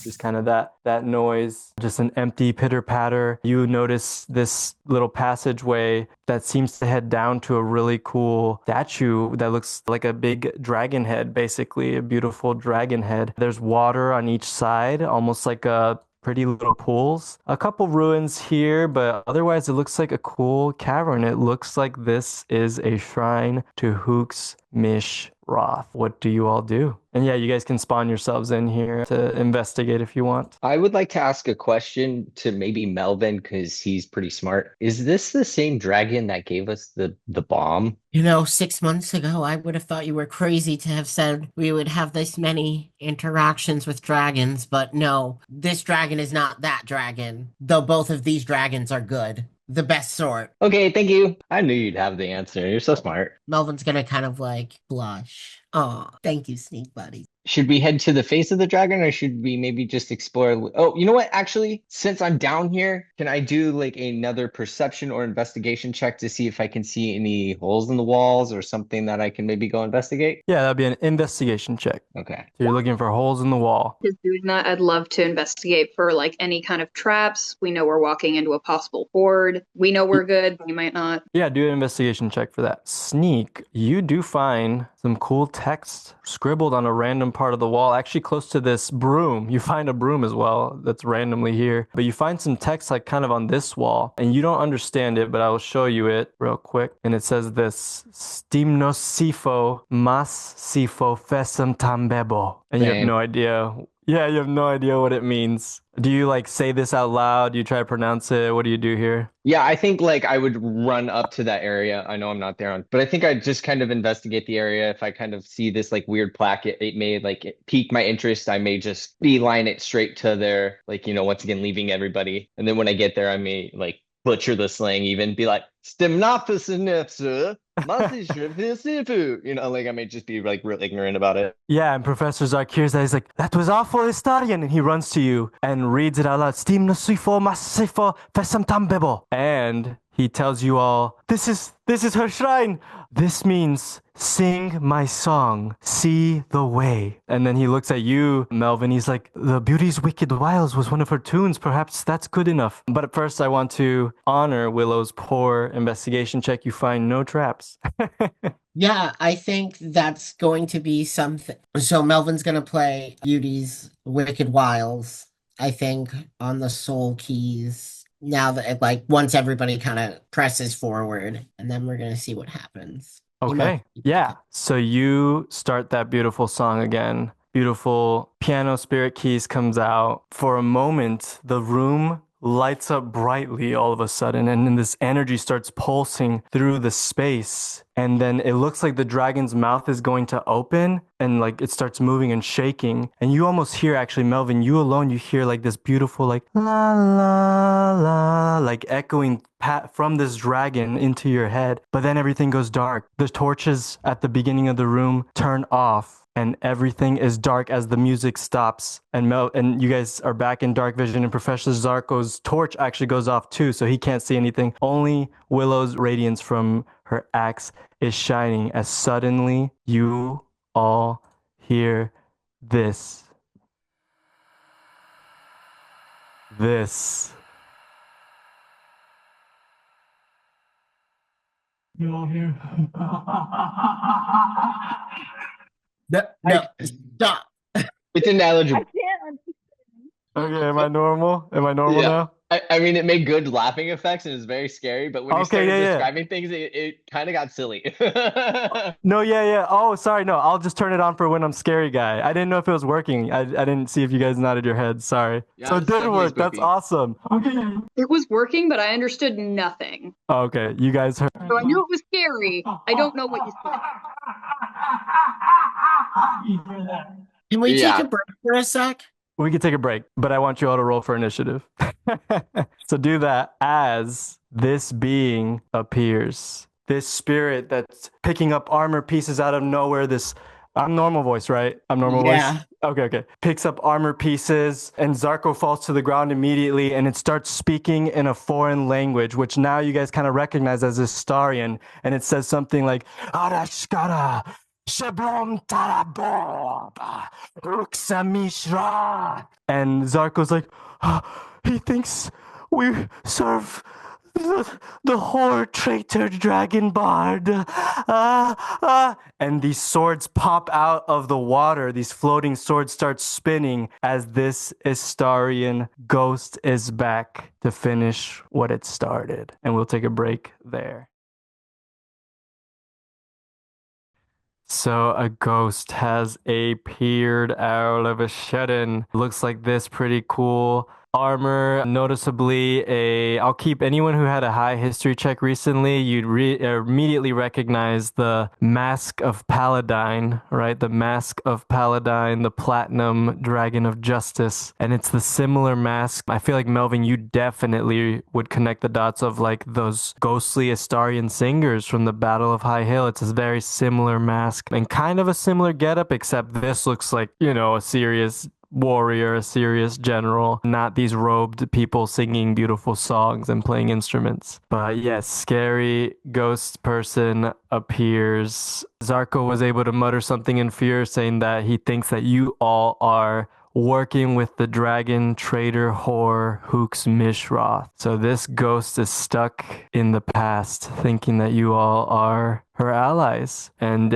S1: just kind of that noise, just an empty pitter patter. You notice this little passageway that seems to head down to a really cool statue that looks like a big dragon head, basically a beautiful dragon head. There's water on each side, almost like a pretty little pools. A couple ruins here, but otherwise it looks like a cool cavern. It looks like this is a shrine to Huuks'mysh'roth. What do you all do? And yeah, you guys can spawn yourselves in here to investigate if you want.
S2: I would like to ask a question to maybe Melvin because he's pretty smart. Is this the same dragon that gave us the bomb?
S4: 6 months ago, I would have thought you were crazy to have said we would have this many interactions with dragons, but no, this dragon is not that dragon, though both of these dragons are good. The best sort.
S2: Okay, thank you. I knew you'd have the answer. You're so smart.
S4: Melvin's gonna kind of like blush. Oh, thank you, Sneak Buddy.
S2: Should we head to the face of the dragon or should we maybe just explore? Oh, you know what? Actually, since I'm down here, can I do like another perception or investigation check to see if I can see any holes in the walls or something that I can maybe go investigate?
S1: Yeah, that'd be an investigation check.
S2: Okay.
S1: So you're looking for holes in the wall.
S3: Just doing that, I'd love to investigate for like any kind of traps. We know we're walking into a possible horde. We know we're good, but we might not.
S1: Yeah, do an investigation check for that. Sneak, you do find some cool text scribbled on a random part of the wall, actually close to this broom. You find a broom as well that's randomly here, but you find some text like kind of on this wall, and you don't understand it, but I will show you it real quick. And it says this: Stimnos sifo mas sifo fesum tambebo. And you have
S2: Same.
S1: no idea. Yeah, you have no idea what it means. Do you like say this out loud? Do you try to pronounce it? What do you do here?
S2: Yeah, I think like I would run up to that area. I know I'm not there but I think I'd just kind of investigate the area. If I kind of see this like weird plaque, it may like pique my interest. I may just beeline it straight to there, like, once again, leaving everybody. And then when I get there, I may like butcher the slang, even be like, Stimnophisnipsu, like I may just be like real ignorant about it.
S1: Yeah, and Professor Zark hears that. He's like, that was awful historian. And he runs to you and reads it out loud. Stimno sifo masifo fesam tambebo. And he tells you all, this is her shrine. This means sing my song, see the way. And then he looks at you, Melvin. He's like, the beauty's wicked wiles was one of her tunes. Perhaps that's good enough. But at first I want to honor Willow's poor investigation check. You find no traps.
S4: Yeah, I think that's going to be something. So Melvin's gonna play Beauty's Wicked Wiles, I think, on the soul keys. Now that once everybody kind of presses forward, and then we're gonna see what happens. You might
S1: Okay. Yeah. So you start that beautiful song again. Beautiful piano spirit keys comes out. For a moment, the room lights up brightly all of a sudden, and then this energy starts pulsing through the space. And then it looks like the dragon's mouth is going to open and like it starts moving and shaking. And you almost hear, actually, Melvin, you alone, you hear like this beautiful, like la la la, like echoing from this dragon into your head. But then everything goes dark. The torches at the beginning of the room turn off. And everything is dark as the music stops, and you guys are back in dark vision. And Professor Zarko's torch actually goes off too, so he can't see anything. Only Willow's radiance from her axe is shining. As suddenly you all hear this. This. You all hear?
S4: No, stop.
S2: It's ineligible.
S1: Okay, am I normal? Am I normal
S2: Yeah.
S1: now?
S2: I mean, it made good laughing effects and it's very scary, but when you
S1: Okay,
S2: started
S1: yeah.
S2: describing things, it kind of got silly.
S1: No, yeah. Oh, sorry. No, I'll just turn it on for when I'm scary guy. I didn't know if it was working. I didn't see if you guys nodded your heads. Sorry.
S2: Yeah,
S1: So it
S2: it's
S1: did
S2: definitely
S1: work. That's
S2: spooky.
S1: awesome. Okay.
S3: It was working, but I understood nothing.
S1: Okay, you guys heard.
S3: So I knew it was scary. I don't know what you said.
S1: You hear that?
S4: Can we
S2: Yeah.
S4: take a break for a sec?
S1: We could take a break, but I want you all to roll for initiative. So do that as this being appears. This spirit that's picking up armor pieces out of nowhere. I'm normal voice, right? I'm normal
S4: Yeah.
S1: voice. Okay. Picks up armor pieces, and Zarko falls to the ground immediately, and it starts speaking in a foreign language, which now you guys kind of recognize as Istarian, and it says something like Arashkara. Shabrom Tarabor, Huuks'mysh'roth. And Zarko's like, he thinks we serve the whore traitor dragon bard. And these swords pop out of the water. These floating swords start spinning as this Istarian ghost is back to finish what it started. And we'll take a break there. So a ghost has appeared out of a shed-in. Looks like this, pretty cool. Armor, noticeably I'll keep anyone who had a high history check recently, you'd immediately recognize the Mask of Paladine, right? The Mask of Paladine, the Platinum Dragon of Justice. And it's the similar mask. I feel like, Melvin, you definitely would connect the dots of like those ghostly Astarian singers from the Battle of High Hill. It's a very similar mask and kind of a similar getup, except this looks like, a serious warrior, a serious general, not these robed people singing beautiful songs and playing instruments. But yes, scary ghost person appears. Zarko was able to mutter something in fear, saying that he thinks that you all are working with the dragon trader whore Huuks'mysh'roth. So this ghost is stuck in the past, thinking that you all are her allies. And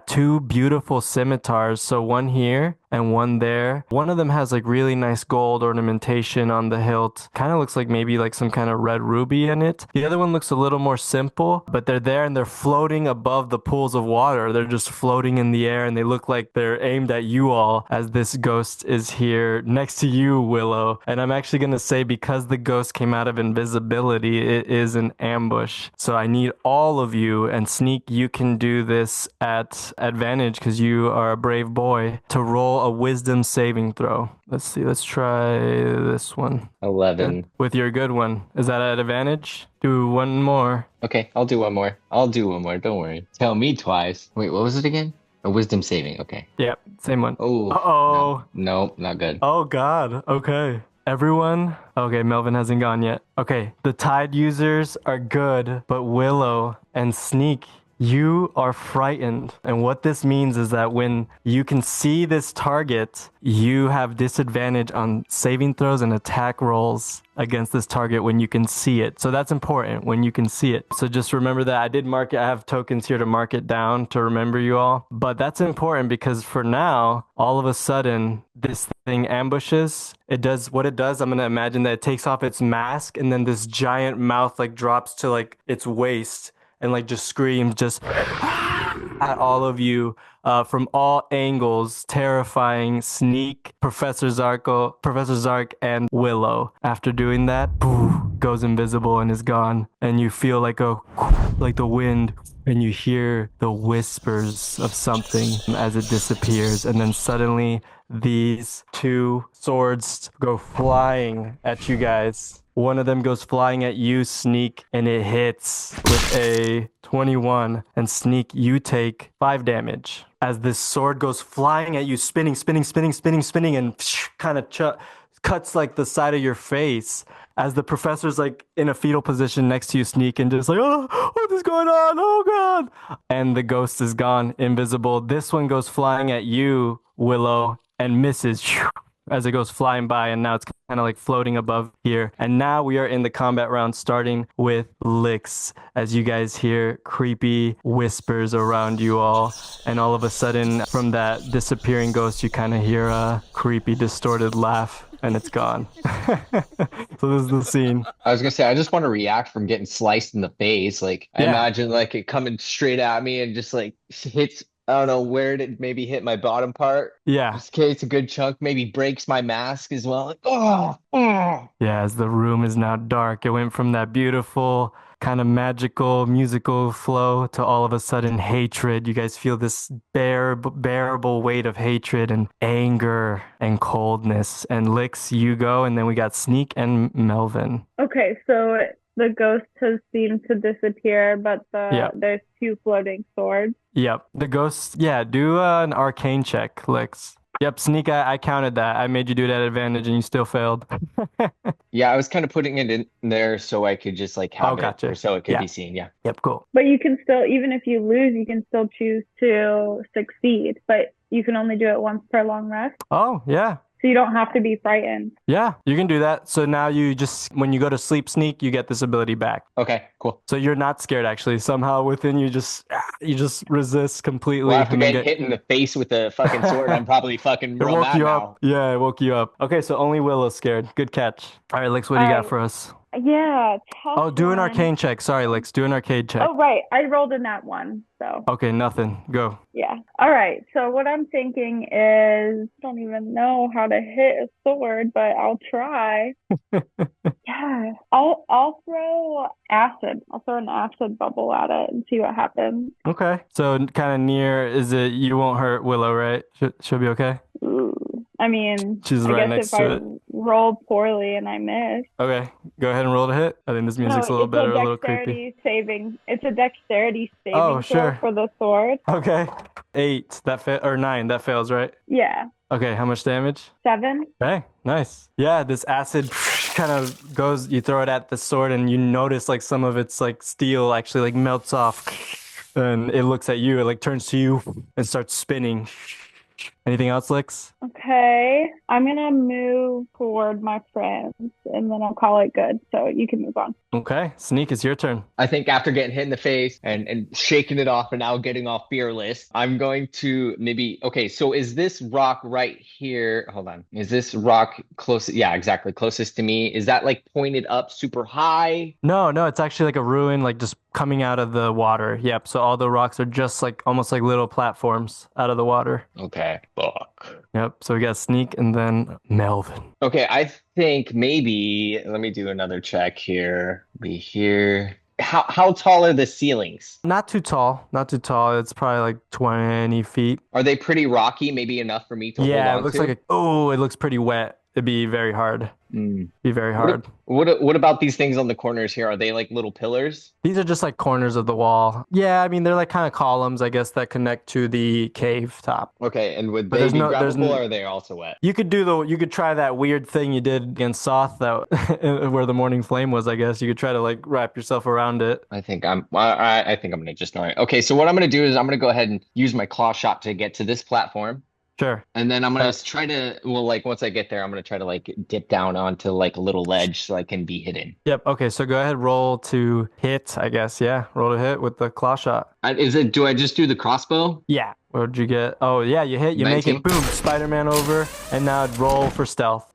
S1: two beautiful scimitars. So one here and one there. One of them has like really nice gold ornamentation on the hilt. Kind of looks like maybe like some kind of red ruby in it. The other one looks a little more simple, but they're there and they're floating above the pools of water. They're just floating in the air and they look like they're aimed at you all as this ghost is here next to you, Willow. And I'm actually going to say, because the ghost came out of invisibility, it is an ambush. So I need all of you, and Sneak, you can do this at advantage because you are a brave boy, to roll a wisdom saving throw. Let's see. Let's try this one.
S2: 11.
S1: With your good one. Is that at advantage? Do one more.
S2: Okay, I'll do one more. Don't worry. Tell me twice. Wait, what was it again? A wisdom saving. Okay.
S1: Yep. Same one.
S2: Oh.
S1: Uh-oh.
S2: No, not good.
S1: Oh, God. Okay. Everyone? Okay, Melvin hasn't gone yet. Okay, the Tide users are good, but Willow and Sneak, you are frightened. And what this means is that when you can see this target, you have disadvantage on saving throws and attack rolls against this target when you can see it. So that's important, when you can see it. So just remember that. I have tokens here to mark it down to remember you all. But that's important because for now, all of a sudden, this thing ambushes. It does what it does. I'm going to imagine that it takes off its mask and then this giant mouth like drops to like its waist. and like just screams just at all of you from all angles, terrifying Sneak, Professor Zark, and Willow. After doing that, poof, goes invisible and is gone, and you feel like the wind, and you hear the whispers of something as it disappears, and then suddenly these two swords go flying at you guys. One of them goes flying at you, Sneak, and it hits with a 21. And Sneak, you take 5 damage. As this sword goes flying at you, spinning, and kind of cuts like the side of your face. As the professor's like in a fetal position next to you, Sneak, and just like, oh, what is going on? Oh, God. And the ghost is gone, invisible. This one goes flying at you, Willow, and misses as it goes flying by, and now it's kind of like floating above here. And now we are in the combat round, starting with Lyx, as you guys hear creepy whispers around you all, and all of a sudden from that disappearing ghost you kind of hear a creepy distorted laugh, and it's gone. So this is the scene.
S2: I was gonna say, I just want to react from getting sliced in the face. Like, I imagine like it coming straight at me and just like hits, I don't know where it maybe hit my bottom part.
S1: Yeah.
S2: Just in case a good chunk, maybe breaks my mask as well. Like, oh.
S1: Yeah, as the room is now dark, it went from that beautiful kind of magical musical flow to all of a sudden hatred. You guys feel this bearable weight of hatred and anger and coldness. And Lyx, you go, and then we got Sneak and Melvin.
S5: Okay, so the ghost has seemed to disappear, but there's 2 floating swords.
S1: Yep. The ghost, do an arcane check, Lyx. Yep, Sneak, I counted that. I made you do it at advantage and you still failed.
S2: Yeah, I was kind of putting it in there so I could just like have
S1: gotcha.
S2: it, or so it could be seen. Yeah.
S1: Yep, cool.
S5: But you can still, even if you lose, you can still choose to succeed, but you can only do it once per long rest.
S1: Oh, yeah.
S5: So you don't have to be frightened.
S1: Yeah, you can do that. So now you just, when you go to sleep, Sneak, you get this ability back.
S2: Okay, cool.
S1: So you're not scared, actually. Somehow within you just resist completely.
S2: Well, after getting hit in the face with a fucking sword, I'm probably fucking
S1: it
S2: real
S1: woke
S2: mad
S1: you
S2: now.
S1: up. Yeah, it woke you up. Okay, so only Willow's scared. Good catch. All right, Lyx, what do you got for us?
S5: Yeah, tough
S1: Oh, do an
S5: one.
S1: arcane check. Sorry, Lyx, do an arcane check.
S5: Oh, right. I rolled in that one, so.
S1: Okay, nothing. Go.
S5: Yeah. All right. So what I'm thinking is, I don't even know how to hit a sword, but I'll try. Yeah. I'll throw acid. I'll throw an acid bubble at it and see what happens.
S1: Okay. So kind of near, is it, you won't hurt Willow, right? She'll be okay?
S5: Ooh. I mean,
S1: She's
S5: I
S1: right
S5: guess
S1: next
S5: if
S1: to
S5: I
S1: it.
S5: roll poorly and I miss.
S1: Okay, go ahead and roll to hit. I think this music's a little better, a little creepy.
S5: It's a dexterity saving
S1: Oh, sure.
S5: throw for the sword.
S1: Okay. 8, or 9, that fails, right?
S5: Yeah.
S1: Okay, how much damage?
S5: 7.
S1: Okay, nice. Yeah, this acid kind of goes, you throw it at the sword and you notice like some of its like steel actually like melts off, and it looks at you, it like turns to you and starts spinning. Anything else, Lyx?
S5: Okay. I'm gonna move toward my friends and then I'll call it good. So you can move on.
S1: Okay. Sneak, it's your turn.
S2: I think after getting hit in the face and shaking it off and now getting off fearless, I'm going to okay, so is this rock right here? Hold on. Is this rock closest? Yeah, exactly. Closest to me. Is that like pointed up super high?
S1: No, it's actually like a ruin, like just coming out of the water. Yep. So all the rocks are just like almost like little platforms out of the water.
S2: Okay. Fuck.
S1: Yep. So we got Sneak and then Melvin.
S2: Okay, I think maybe let me do another check here. How tall are the ceilings?
S1: Not too tall. It's probably like 20 feet.
S2: Are they pretty rocky? Maybe enough for me to hold on
S1: it looks
S2: to?
S1: like it looks pretty wet. It'd be very hard. Be very hard.
S2: What about these things on the corners here? Are they like little pillars?
S1: These are just like corners of the wall. Yeah, I mean they're like kind of columns, I guess, that connect to the cave top.
S2: Okay, and would
S1: But
S2: they
S1: there's
S2: be
S1: no- there's
S2: grabbable
S1: no-
S2: or are they also wet?
S1: You could try that weird thing you did against Soth, that where the morning flame was, I guess. You could try to like wrap yourself around it.
S2: I think I'm gonna just ignore it. Okay, so what I'm gonna do is I'm gonna go ahead and use my claw shot to get to this platform.
S1: Sure.
S2: And then I'm gonna try to, once I get there, I'm gonna try to like dip down onto like a little ledge so I can be hidden.
S1: Yep. Okay, so go ahead, roll to hit, I guess. Yeah, roll to hit with the claw shot.
S2: Do I just do the crossbow?
S1: Yeah. What'd you get? Oh, yeah, you hit, you make
S2: 19.
S1: it, boom, Spider-Man over, and now roll for stealth.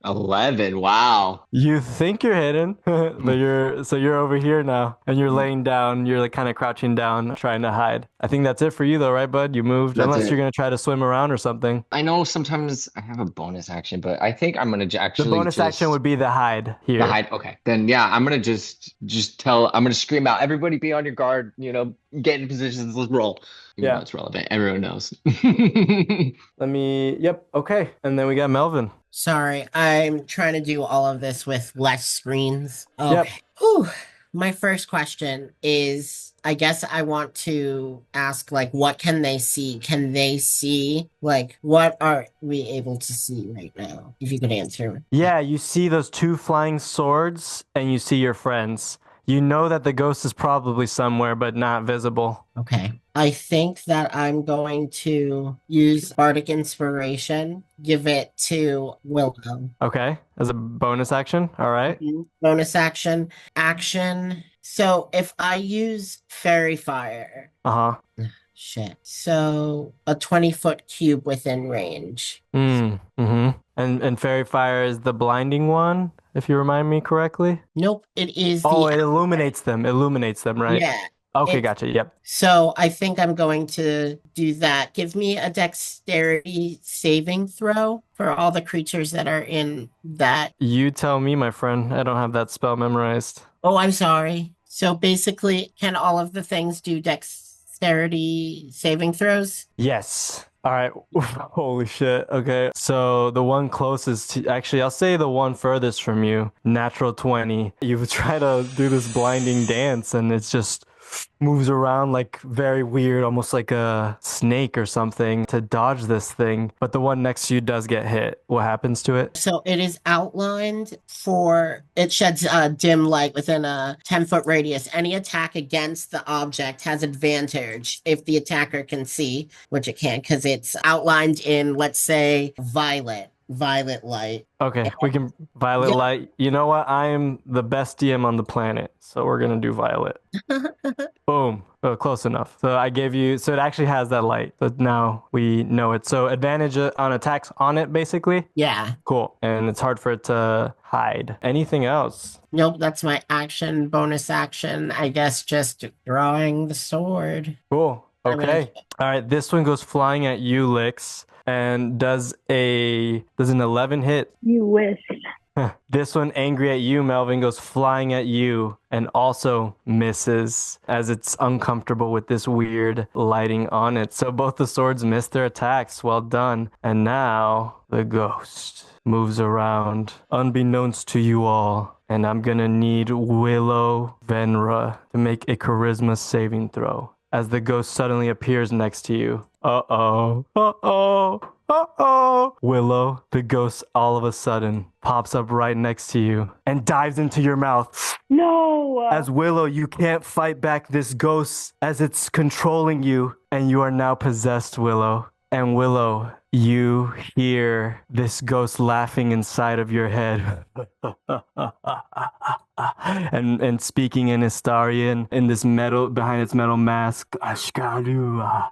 S2: 11. Wow.
S1: You think you're hidden, but you're over here now, and you're laying down. You're like kind of crouching down, trying to hide. I think that's it for you, though, right, bud? You moved,
S2: That's
S1: unless you're
S2: it.
S1: gonna try to swim around or something.
S2: I know sometimes I have a bonus action, but I think I'm gonna
S1: The
S2: actually
S1: bonus action
S2: just
S1: would be the hide
S2: the
S1: here.
S2: hide. Okay, then yeah, I'm gonna just tell. I'm gonna scream out, everybody be on your guard. Get in positions. Let's roll. Even though
S1: Yeah.
S2: it's relevant, everyone knows.
S1: Let me. Yep. Okay. And then we got Melvin.
S4: Sorry, I'm trying to do all of this with less screens.
S1: Yep.
S4: Okay. Whew. My first question is, I guess I want to ask, like, what can they see? Can they see, like, what are we able to see right now? If you could answer.
S1: Yeah, you see those two flying swords, and you see your friends. You know that the ghost is probably somewhere, but not visible.
S4: Okay. I think that I'm going to use Bardic Inspiration, give it to Willow.
S1: Okay, as a bonus action. All right.
S4: Bonus action. Action. So if I use Fairy Fire,
S1: Uh huh.
S4: shit. So a 20-foot cube within range.
S1: Mm-hmm. And Fairy Fire is the blinding one, if you remind me correctly.
S4: Nope, it is
S1: Oh,
S4: the
S1: it illuminates them. Illuminates them, right?
S4: yeah.
S1: Okay,
S4: It-
S1: gotcha. Yep.
S4: So I think I'm going to do that. Give me a dexterity saving throw for all the creatures that are in that.
S1: You tell me, my friend. I don't have that spell memorized.
S4: Oh, I'm sorry. So basically, can all of the things do dexterity saving throws?
S1: Yes. All right. Holy shit. Okay. So the one closest to, actually, I'll say the one furthest from you, natural 20. You try to do this blinding dance and it's just moves around like very weird, almost like a snake or something to dodge this thing. But the one next to you does get hit. What happens to it?
S4: So it is outlined for it sheds dim light within a 10-foot radius. Any attack against the object has advantage if the attacker can see, which it can't because it's outlined in, let's say, violet light.
S1: Okay, we can violet
S4: Yeah.
S1: light. You know what? I am the best DM on the planet, so we're gonna do violet. Boom. Oh, close enough. So I gave you, so it actually has that light. So now we know it. So advantage on attacks on it, basically.
S4: Yeah.
S1: Cool. And it's hard for it to hide. Anything else?
S4: Nope, that's my action, bonus action. I guess just drawing the sword.
S1: Cool.
S4: I'm gonna-
S1: Okay. All right. This one goes flying at you, Lyx, and does an 11 hit?
S5: You wish.
S1: This one, angry at you, Melvin, goes flying at you and also misses as it's uncomfortable with this weird lighting on it. So both the swords miss their attacks. Well done. And now the ghost moves around, unbeknownst to you all. And I'm gonna need Willow Venra to make a charisma saving throw as the ghost suddenly appears next to you. Uh-oh. Uh-oh. Uh-oh. Willow, the ghost all of a sudden pops up right next to you and dives into your mouth.
S5: No.
S1: As Willow, you can't fight back this ghost as it's controlling you, and you are now possessed, Willow. And Willow, you hear this ghost laughing inside of your head. and speaking in Astarian in this metal behind its metal mask. Ashkalu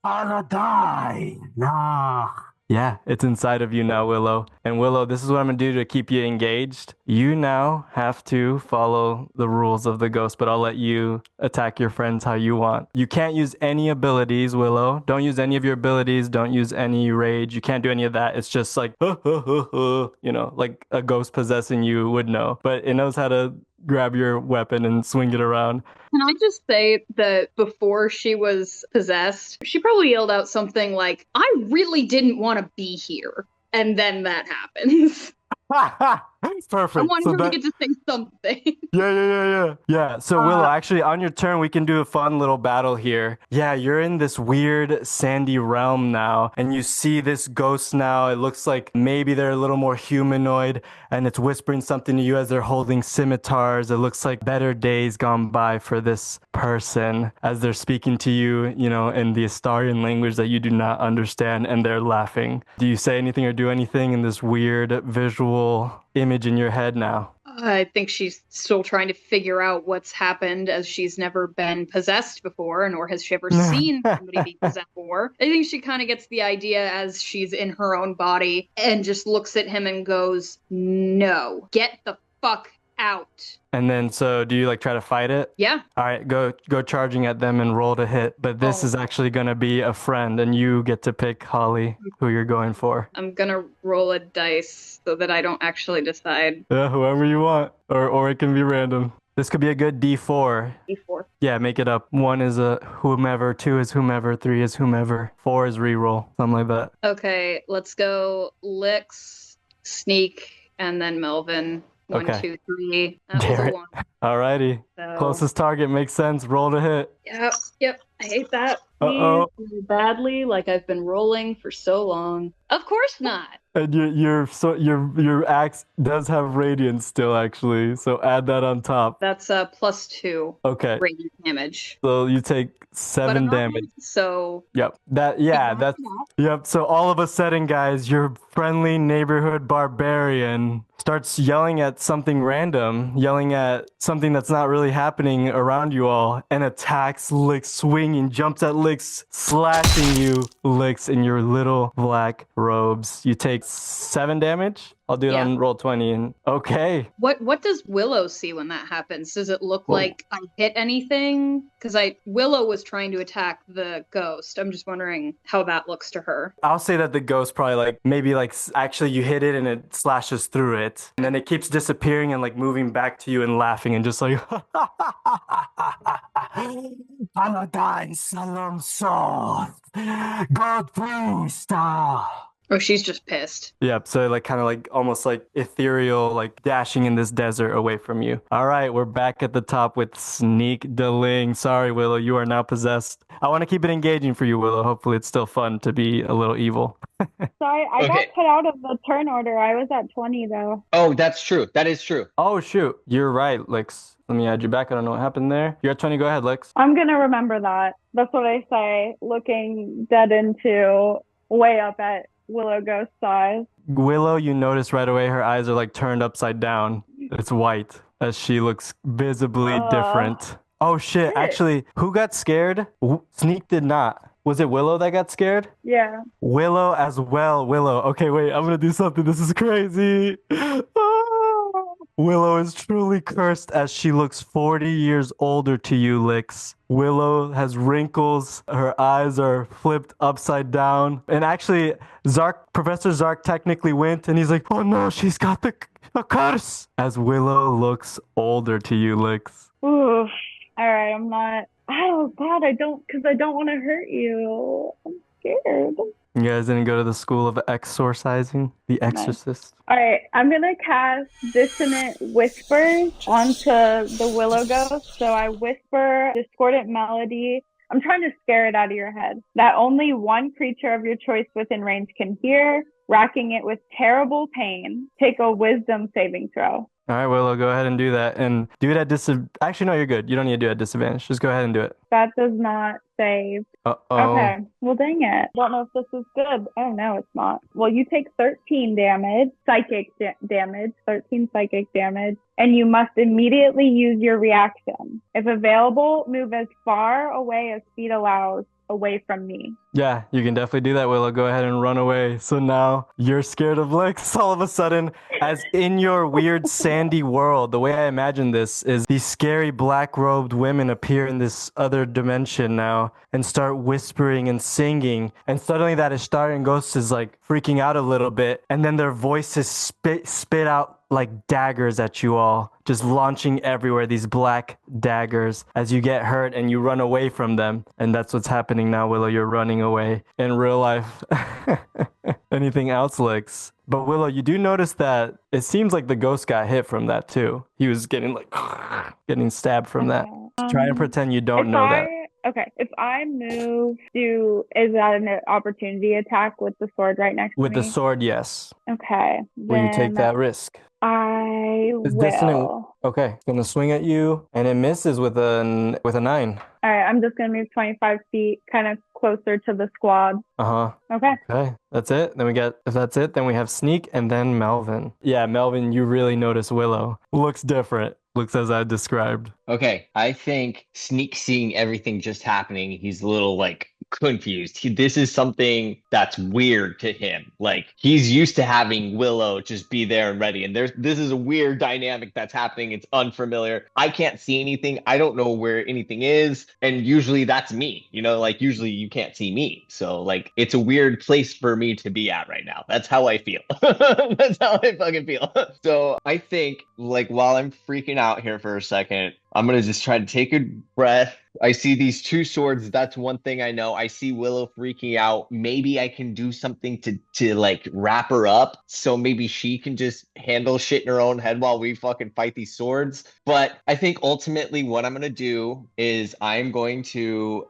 S1: Aladai. Nah. Yeah, it's inside of you now, Willow. And Willow, this is what I'm gonna do to keep you engaged. You now have to follow the rules of the ghost, but I'll let you attack your friends how you want. You can't use any abilities, Willow. Don't use any of your abilities. Don't use any rage. You can't do any of that. It's just like, like a ghost possessing you would know. But it knows how to grab your weapon and swing it around.
S3: Can I just say that before she was possessed, she probably yelled out something like, I really didn't want to be here. And then that happens.
S1: Perfect.
S3: I wanted
S1: So
S3: her
S1: that-
S3: to get to say something.
S1: Yeah. So Willow, actually, on your turn, we can do a fun little battle here. Yeah, you're in this weird sandy realm now, and you see this ghost now. It looks like maybe they're a little more humanoid, and it's whispering something to you as they're holding scimitars. It looks like better days gone by for this person as they're speaking to you, in the Astarian language that you do not understand, and they're laughing. Do you say anything or do anything in this weird visual image in your head now?
S3: I think she's still trying to figure out what's happened, as she's never been possessed before, nor has she ever seen somebody be possessed before. I think she kind of gets the idea as she's in her own body and just looks at him and goes, "No, get the fuck out."
S1: And then, so do you like try to fight it?
S3: Yeah.
S1: All right, go charging at them and roll to hit. But this is actually going to be a friend, and you get to pick, Holly, who you're going for.
S3: I'm gonna roll a dice so that I don't actually decide.
S1: Yeah, whoever you want, or it can be random. This could be a good D4.
S3: D4.
S1: Yeah, make it up. 1 is a whomever, 2 is whomever, 3 is whomever, 4 is reroll, something like that.
S3: Okay, let's go Lyx, Sneak, and then Melvin. 1,
S1: Okay.
S3: 2, 3. That was a 1.
S1: Alrighty.
S3: So...
S1: Closest target makes sense. Roll to hit.
S3: Yep. I hate that.
S1: Uh-oh.
S3: Please roll badly, like I've been rolling for so long. Of course not.
S1: And your axe does have radiance still, actually. So add that on top.
S3: That's +2
S1: Okay.
S3: radiant damage.
S1: So you take
S3: But
S1: 7
S3: I'm not
S1: damage.
S3: dead, so
S1: Yep. Yep. So all of a sudden, guys, your friendly neighborhood barbarian starts yelling at something random, yelling at something that's not really happening around you all, and attacks Lyx, swinging, jumps at Lyx, slashing you, Lyx, in your little black robes. You take 7 damage. I'll do it on roll 20. And okay.
S3: What does Willow see when that happens? Does it look like I hit anything? Because Willow was trying to attack the ghost. I'm just wondering how that looks to her.
S1: I'll say that the ghost probably maybe actually you hit it and it slashes through it. And then it keeps disappearing and moving back to you and laughing and just like Paladin Salam Soth, God priest.
S3: Oh, she's just pissed.
S1: Yep, so kind of almost ethereal, dashing in this desert away from you. All right, we're back at the top with Sneak Deling. Sorry, Willow, you are now possessed. I want to keep it engaging for you, Willow. Hopefully it's still fun to be a little evil.
S5: Sorry, I got put out of the turn order. I was at 20 though.
S2: Oh, that's true. That is true.
S1: Oh, shoot. You're right, Lyx. Let me add you back. I don't know what happened there. You're at 20. Go ahead, Lyx.
S5: I'm going to remember that. That's what I say, looking dead into way up at Willow Ghost's eyes.
S1: Willow, you notice right away her eyes are turned upside down. It's white as she looks visibly different. Oh, shit. Actually, who got scared? Sneak did not. Was it Willow that got scared?
S5: Yeah.
S1: Willow as well. Willow. Okay, wait. I'm going to do something. This is crazy. Willow is truly cursed as she looks 40 years older to you, Lyx. Willow has wrinkles. Her eyes are flipped upside down. And actually, Professor Zark technically went and he's like, oh no, she's got a curse. As Willow looks older to you, Lyx.
S5: Oof. All right, I'm not. Oh God, because I don't want to hurt you. I'm scared.
S1: You guys didn't go to the school of exorcising? The Exorcist?
S5: All right, I'm going to cast Dissonant Whisper onto the Willow Ghost. So I whisper discordant melody. I'm trying to scare it out of your head. That only one creature of your choice within range can hear, racking it with terrible pain. Take a wisdom saving throw.
S1: All right, Willow, go ahead and do that. And do it at disadvantage. Actually, no, you're good. You don't need to do it at disadvantage. Just go ahead and do it.
S5: That does not save.
S1: Uh-oh.
S5: Okay. Well, dang it. Don't know if this is good. Oh, no, it's not. Well, you take 13 damage, psychic damage, 13 psychic damage, and you must immediately use your reaction. If available, move as far away as speed allows away from me.
S1: Yeah, you can definitely do that, Willow. Go ahead and run away. So now you're scared of Lyx all of a sudden, as in your weird sandy world. The way I imagine this is these scary black-robed women appear in this other dimension now and start whispering and singing. And suddenly that Ishtar and Ghost is freaking out a little bit. And then their voices spit out like daggers at you all, just launching everywhere, these black daggers, as you get hurt and you run away from them. And that's what's happening now, Willow. You're running away in real life. Anything else, Lyx? But Willow, you do notice that it seems like the ghost got hit from that too. He was getting getting stabbed from that. Try and pretend you don't know that.
S5: Okay. If I move, is that an opportunity attack with the sword right next
S1: With
S5: to
S1: the
S5: me?
S1: sword, yes.
S5: Okay.
S1: Will you take
S5: Then
S1: that risk?
S5: I
S1: It's dissonant.
S5: will.
S1: Okay, it's gonna swing at you, and it misses with a 9.
S5: All right. I'm just going to move 25 feet kind of closer to the squad.
S1: Uh-huh.
S5: Okay.
S1: Okay, that's it. If that's it, then we have Sneak and then Melvin. Yeah, Melvin, you really notice Willow. Looks different. Looks as I described.
S2: Okay, I think Sneak seeing everything just happening, he's a little like confused. This is something that's weird to him. Like he's used to having Willow just be there and ready, and this is a weird dynamic that's happening. It's unfamiliar. I can't see anything. I don't know where anything is, and usually that's me. Like usually you can't see me. So like it's a weird place for me to be at right now. That's how I feel. That's how I fucking feel. So I think like while I'm freaking out here for a second, I'm going to just try to take a breath. I see these two swords. That's one thing I know. I see Willow freaking out. Maybe I can do something to like wrap her up. So maybe she can just handle shit in her own head while we fucking fight these swords. But I think ultimately what I'm going to do is I'm going to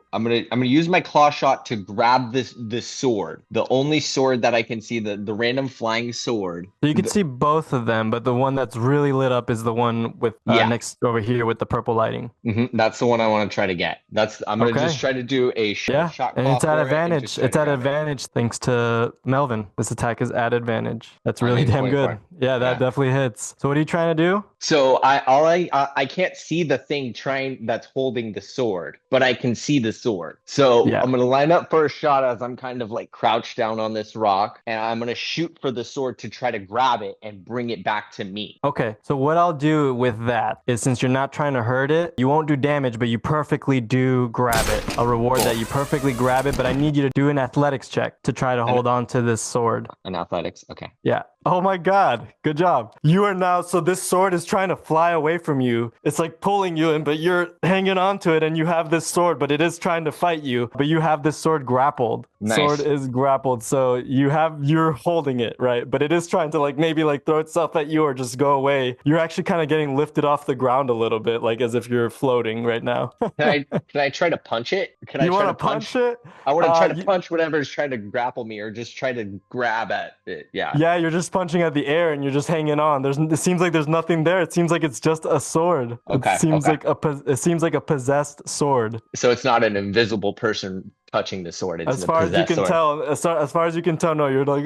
S2: use my claw shot to grab this sword. The only sword that I can see, the random flying sword.
S1: So you can see both of them, but the one that's really lit up is the one with next over here with the purple lighting.
S2: That's the one I want to try to get. I'm gonna just try to do a shot
S1: and
S2: claw
S1: it's at
S2: for it and
S1: advantage.
S2: just try
S1: It's
S2: to
S1: at
S2: grab it.
S1: advantage thanks to Melvin. This attack is at advantage. That's really
S2: made
S1: damn
S2: 24.
S1: good. Yeah, that definitely hits. So what are you trying to do?
S2: So I can't see the thing that's holding the sword, but I can see the sword. So
S1: Yeah.
S2: I'm gonna line up for a shot as I'm kind of like crouched down on this rock, and I'm gonna shoot for the sword to try to grab it and bring it back to me.
S1: Okay, so what I'll do with that is since you're not trying to hurt it, you won't do damage, but you perfectly do grab it. I'll reward that you perfectly grab it, but I need you to do an athletics check to try to hold on to this sword.
S2: An athletics, okay.
S1: Yeah. Oh my God. Good job. You are now, so this sword is trying to fly away from you. It's like pulling you in, but you're hanging on to it and you have this sword, but it is trying to fight you, but you have this sword grappled.
S2: Nice.
S1: Sword is grappled. So you're holding it, right? But it is trying to maybe throw itself at you or just go away. You're actually kind of getting lifted off the ground a little bit, like as if you're floating right now.
S2: Can I try to punch it?
S1: You want to punch it?
S2: I want to try to punch whatever is trying to grapple me or just try to grab at it. Yeah.
S1: Yeah, you're just punching at the air and you're just hanging on. It seems like there's nothing there. It seems like it's just a sword.
S2: Okay.
S1: It seems like a possessed sword.
S2: So it's not an invisible person touching the sword. It's
S1: as far as you can tell, as far as you can tell, no, you're like,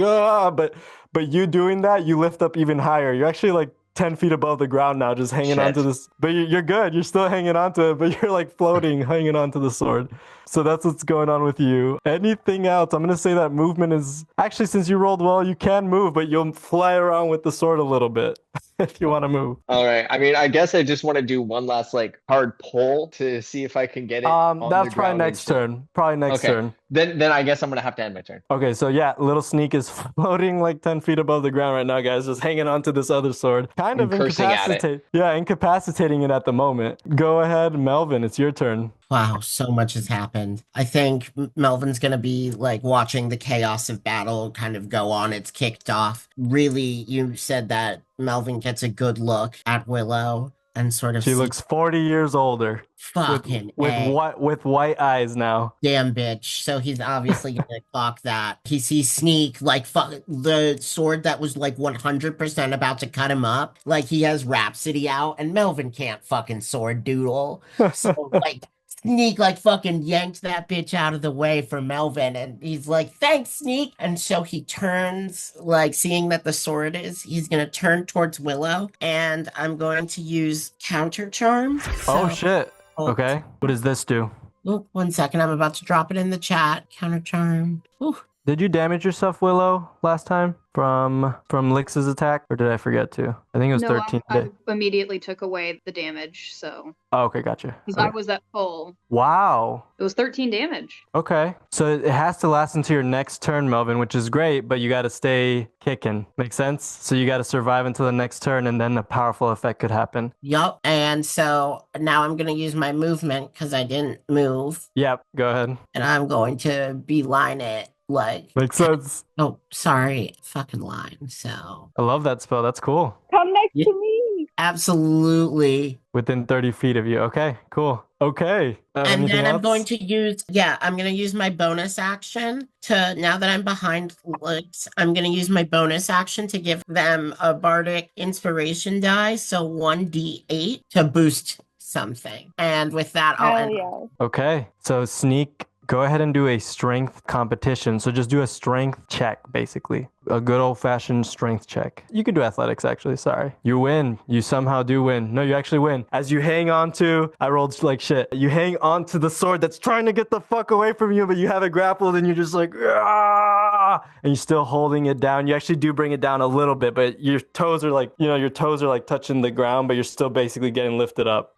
S1: but you doing that, you lift up even higher. You're actually like 10 feet above the ground now, just hanging onto this. But you're good. You're still hanging onto it, but you're like floating, hanging onto the sword. So that's what's going on with you. Anything else? I'm going to say that movement is actually, since you rolled well, you can move, but you'll fly around with the sword a little bit if you want to move.
S2: All right. I mean, I guess I just want to do one last hard pull to see if I can get it.
S1: That's probably next turn. Turn.
S2: Then I guess I'm going to have to end my turn.
S1: Okay, so yeah, little Sneak is floating like 10 feet above the ground right now, guys, just hanging on to this other sword. Kind of incapacitating it at the moment. Go ahead, Melvin, it's your turn.
S4: Wow, so much has happened. I think Melvin's going to be watching the chaos of battle kind of go on. It's kicked off. Really, you said that Melvin gets a good look at Willow and sort of...
S1: She looks 40 years older.
S4: Fucking
S1: with white eyes now.
S4: Damn bitch. So he's obviously gonna clock that. He sees Sneak the sword that was 100% about to cut him up. He has Rhapsody out and Melvin can't fucking sword doodle. So Sneak fucking yanked that bitch out of the way for Melvin and he's like, thanks, Sneak. And so he turns, seeing that the sword he's gonna turn towards Willow and I'm going to use counter charm.
S1: Oh shit. Okay. What does this do?
S4: Oh, 1 second. I'm about to drop it in the chat. Counter charm. Ooh.
S1: Did you damage yourself, Willow, last time from Lyx's attack? Or did I forget to? I think it was 13.
S3: I immediately took away the damage, so...
S1: Oh, okay, gotcha.
S3: Because I was at full.
S1: Wow.
S3: It was 13 damage.
S1: Okay. So it has to last until your next turn, Melvin, which is great, but you got to stay kicking. Make sense? So you got to survive until the next turn, and then a powerful effect could happen.
S4: Yup. And so now I'm going to use my movement because I didn't move.
S1: Yep. Go ahead.
S4: And I'm going to beeline it.
S1: Makes sense.
S4: Oh, sorry. Fucking line. So
S1: I love that spell. That's cool.
S5: Come next to me.
S4: Absolutely.
S1: Within 30 feet of you. Okay, cool. Okay.
S4: And
S1: Anything
S4: then I'm going
S1: else?
S4: to I'm going to use my bonus action now that I'm behind Lyx, I'm going to use my bonus action to give them a bardic inspiration die. So 1d8 to boost something. And with that, I'll
S5: Hell
S4: end.
S5: yeah.
S1: Okay. So Sneak, go ahead and do a strength competition. So just do a strength check, basically. A good old-fashioned strength check. You can do athletics, actually. Sorry. You win. You somehow do win. No, you actually win. As you hang on to, I rolled like shit. You hang on to the sword that's trying to get the fuck away from you, but you have it grappled and you're just like, ah, and you're still holding it down. You actually do bring it down a little bit, but your toes are like, your toes are like touching the ground, but you're still basically getting lifted up.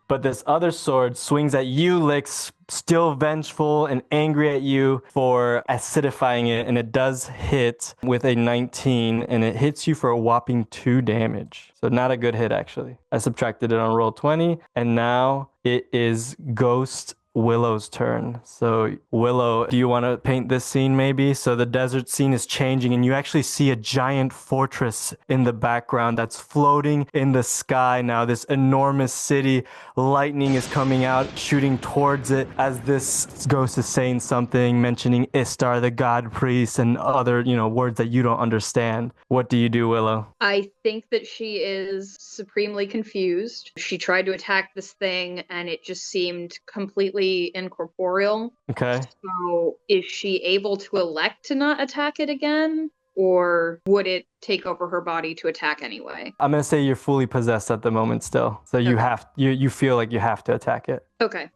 S1: But this other sword swings at you, Lyx, still vengeful and angry at you for acidifying it, and it does hit with a 19, and it hits you for a whopping 2 damage. So not a good hit, actually. I subtracted it on roll 20, and now it is Ghost Willow's turn. So Willow, do you want to paint this scene maybe? So the desert scene is changing and you actually see a giant fortress in the background that's floating in the sky now. This enormous city, lightning is coming out, shooting towards it as this ghost is saying something, mentioning Istar, the god priest, and other, words that you don't understand. What do you do, Willow?
S3: I think that she is supremely confused. She tried to attack this thing and it just seemed completely incorporeal.
S1: Okay.
S3: So is she able to elect to not attack it again? Or would it take over her body to attack anyway?
S1: I'm gonna say you're fully possessed at the moment still. So you you feel like you have to attack it.
S3: Okay.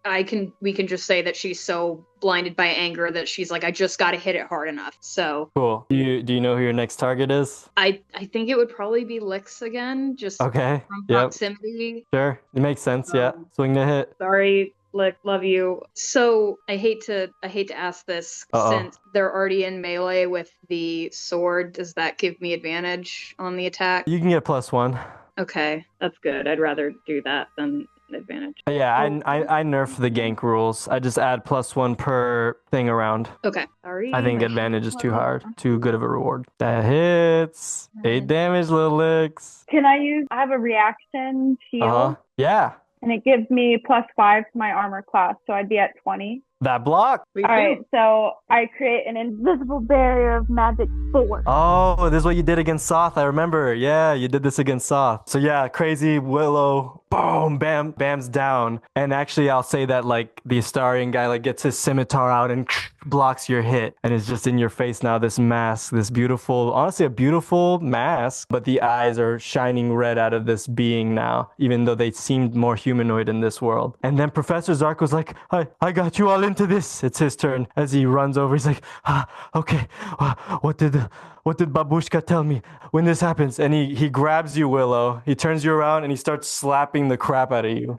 S3: We can just say that she's so blinded by anger that she's like, I just gotta hit it hard enough. So
S1: Cool. Do you know who your next target is?
S3: I think it would probably be Lyx again, just
S1: Okay.
S3: from
S1: Yep.
S3: proximity.
S1: Sure. It makes sense. Yeah. Swing the hit.
S3: Sorry, Lick, love you. So I hate to ask this. Since they're already in melee with the sword, does that give me advantage on the attack?
S1: You can get +1.
S3: Okay, that's good. I'd rather do that than advantage.
S1: Yeah, I nerf the gank rules. I just add +1 per thing around.
S3: Okay. Sorry.
S1: I think advantage is too hard. Too good of a reward. That hits. 8 damage, little licks.
S5: I have a reaction shield,
S1: Yeah.
S5: and it gives me +5 to my armor class, so I'd be at 20.
S1: That block.
S5: All right, so I create an invisible barrier of magic force.
S1: Oh, this is what you did against Soth. I remember. Yeah, you did this against Soth. So yeah, crazy Willow. Boom, bam, bam's down. And actually, I'll say that like the Astarian guy like gets his scimitar out and blocks your hit, and it's just in your face now. This mask, this beautiful, honestly, a beautiful mask, but the eyes are shining red out of this being now, even though they seemed more humanoid in this world. And then Professor Zarko's like, I got you all into this. It's his turn. As he runs over, he's like, okay, what did Babushka tell me when this happens? And he grabs you, Willow. He turns you around and he starts slapping the crap out of you.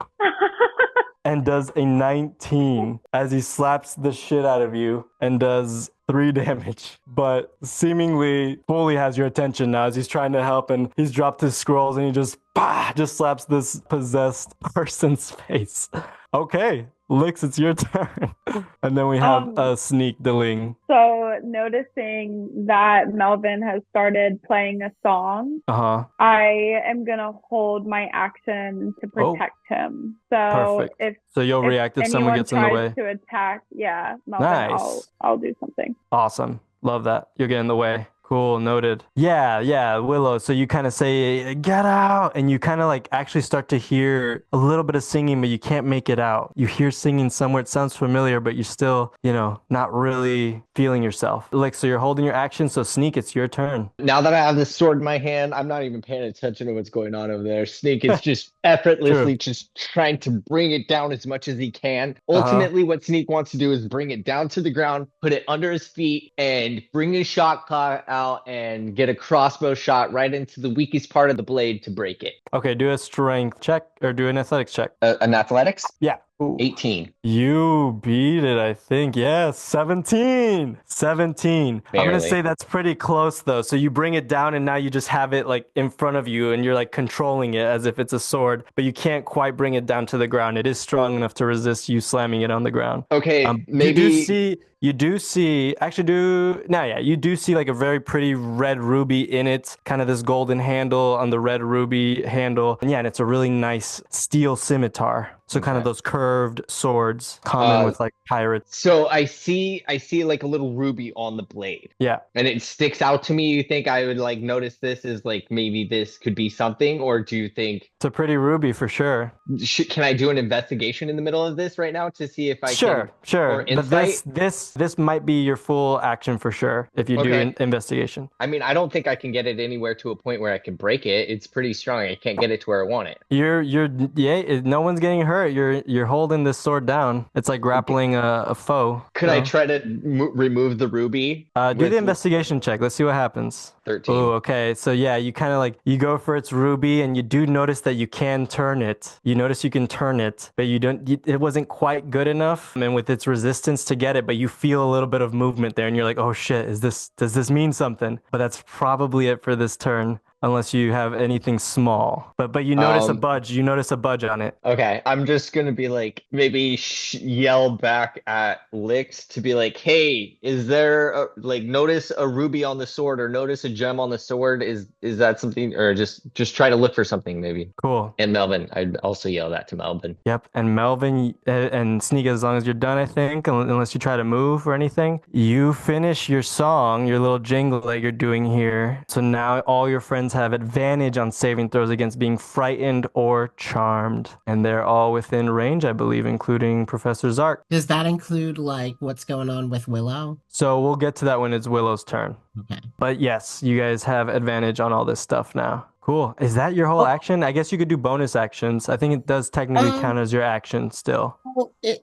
S1: And does a 19 as he slaps the shit out of you and does 3 damage, but seemingly fully has your attention now as he's trying to help, and he's dropped his scrolls and he just slaps this possessed person's face. Okay, Lyx, it's your turn. And then we have a Sneak dealing.
S5: So noticing that Melvin has started playing a song, I am gonna hold my action to protect him. So
S1: perfect. So you'll react if someone gets in the way.
S5: To attack, Melvin,
S1: nice.
S5: I'll do something.
S1: Awesome. Love that. You'll get in the way. Cool, noted. Yeah, Willow. So you kind of say, get out. And you kind of like actually start to hear a little bit of singing, but you can't make it out. You hear singing somewhere. It sounds familiar, but you're still, not really feeling yourself. Like, so you're holding your action. So Sneak, it's your turn.
S2: Now that I have this sword in my hand, I'm not even paying attention to what's going on over there. Sneak is just effortlessly just trying to bring it down as much as he can. Ultimately, what Sneak wants to do is bring it down to the ground, put it under his feet, and bring his shot clock out and get a crossbow shot right into the weakest part of the blade to break it.
S1: Okay, do a strength check or do an athletics check.
S2: An athletics?
S1: Yeah. Ooh.
S2: 18.
S1: You beat it, I think. Yes, 17. 17. I'm gonna
S2: Barely.
S1: say that's pretty close though. So you bring it down and now you just have it like in front of you and you're like controlling it as if it's a sword, but you can't quite bring it down to the ground. It is strong enough to resist you slamming it on the ground.
S2: Okay,
S1: You
S2: maybe.
S1: do see, actually do, no, yeah, you do see like a very pretty red ruby in it, kind of this golden handle on the red ruby handle. And yeah, and it's a really nice steel scimitar. So kind of
S2: Okay.
S1: those curved swords, common with like pirates.
S2: So I see like a little ruby on the blade.
S1: Yeah.
S2: And it sticks out to me. You think I would like notice this as like maybe this could be something, or do you think
S1: It's a pretty ruby for sure.
S2: can I do an investigation in the middle of this right now to see if I can,
S1: Sure,
S2: or
S1: sure. But
S2: insight?
S1: this might be your full action for sure if you do
S2: Okay.
S1: an investigation.
S2: I mean, I don't think I can get it anywhere to a point where I can break it. It's pretty strong. I can't get it to where I want it.
S1: Yeah, no one's getting hurt. You're holding this sword down. It's like grappling a foe.
S2: Could I try to remove the ruby
S1: Do the
S2: with
S1: investigation check. Let's see what happens.
S2: 13?
S1: Oh, okay. So yeah, you kind of like you go for its ruby, and you do notice that you can turn it. You notice you can turn it, but you don't. It wasn't quite good enough, and with its resistance to get it, but you feel a little bit of movement there, and you're like, oh shit, does this mean something? But that's probably it for this turn. Unless you have anything small, but you notice a
S2: Um,
S1: budge. You notice a budge on it.
S2: Okay, I'm just gonna be like maybe yell back at Lyx to be like, "Hey, is there like notice a ruby on the sword or notice a gem on the sword? Is that something, or just try to look for something maybe?"
S1: Cool.
S2: And Melvin, I'd also yell that to Melvin.
S1: Yep. And Melvin and Sneak, as long as you're done, I think, unless you try to move or anything, you finish your song, your little jingle that you're doing here. So now all your friends have advantage on saving throws against being frightened or charmed. And they're all within range, I believe, including Professor Zark.
S4: Does that include like what's going on with Willow?
S1: So we'll get to that when it's Willow's turn.
S4: Okay.
S1: But yes, you guys have advantage on all this stuff now. Cool. Is that your whole action? I guess you could do bonus actions. I think it does technically count as your action still.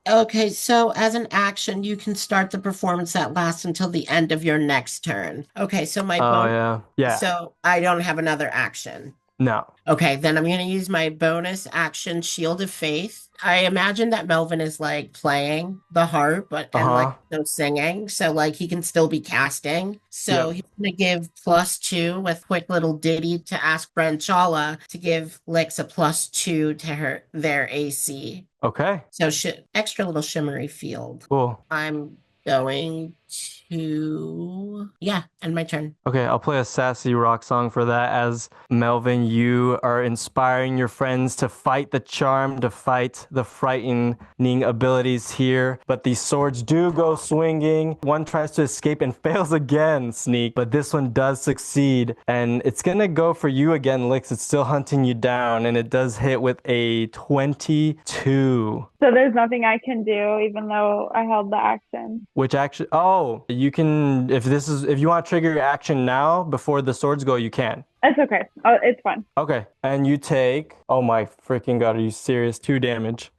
S4: Okay, so as an action, you can start the performance that lasts until the end of your next turn. Okay, so my
S1: Oh, yeah. Yeah.
S4: so I don't have another action.
S1: No.
S4: Okay, then I'm going to use my bonus action, Shield of Faith. I imagine that Melvin is like playing the harp and like no singing, so like he can still be casting. So he's going to give +2 with quick little ditty to ask Branchala to give Lyx a +2 to their AC.
S1: Okay.
S4: So extra little shimmery field.
S1: Cool.
S4: I'm going to end my turn.
S1: Okay, I'll play a sassy rock song for that as Melvin, you are inspiring your friends to fight the charm, to fight the frightening abilities here. But these swords do go swinging. One tries to escape and fails again, Sneak, but this one does succeed. And it's gonna go for you again, Lyx. It's still hunting you down, and it does hit with a 22.
S5: So there's nothing I can do, even though I held the action.
S1: Which actually, you can, if you want to trigger your action now before the swords go, you can.
S5: It's okay. Oh, it's fine.
S1: Okay. And you take, oh my freaking God, are you serious? 2 damage.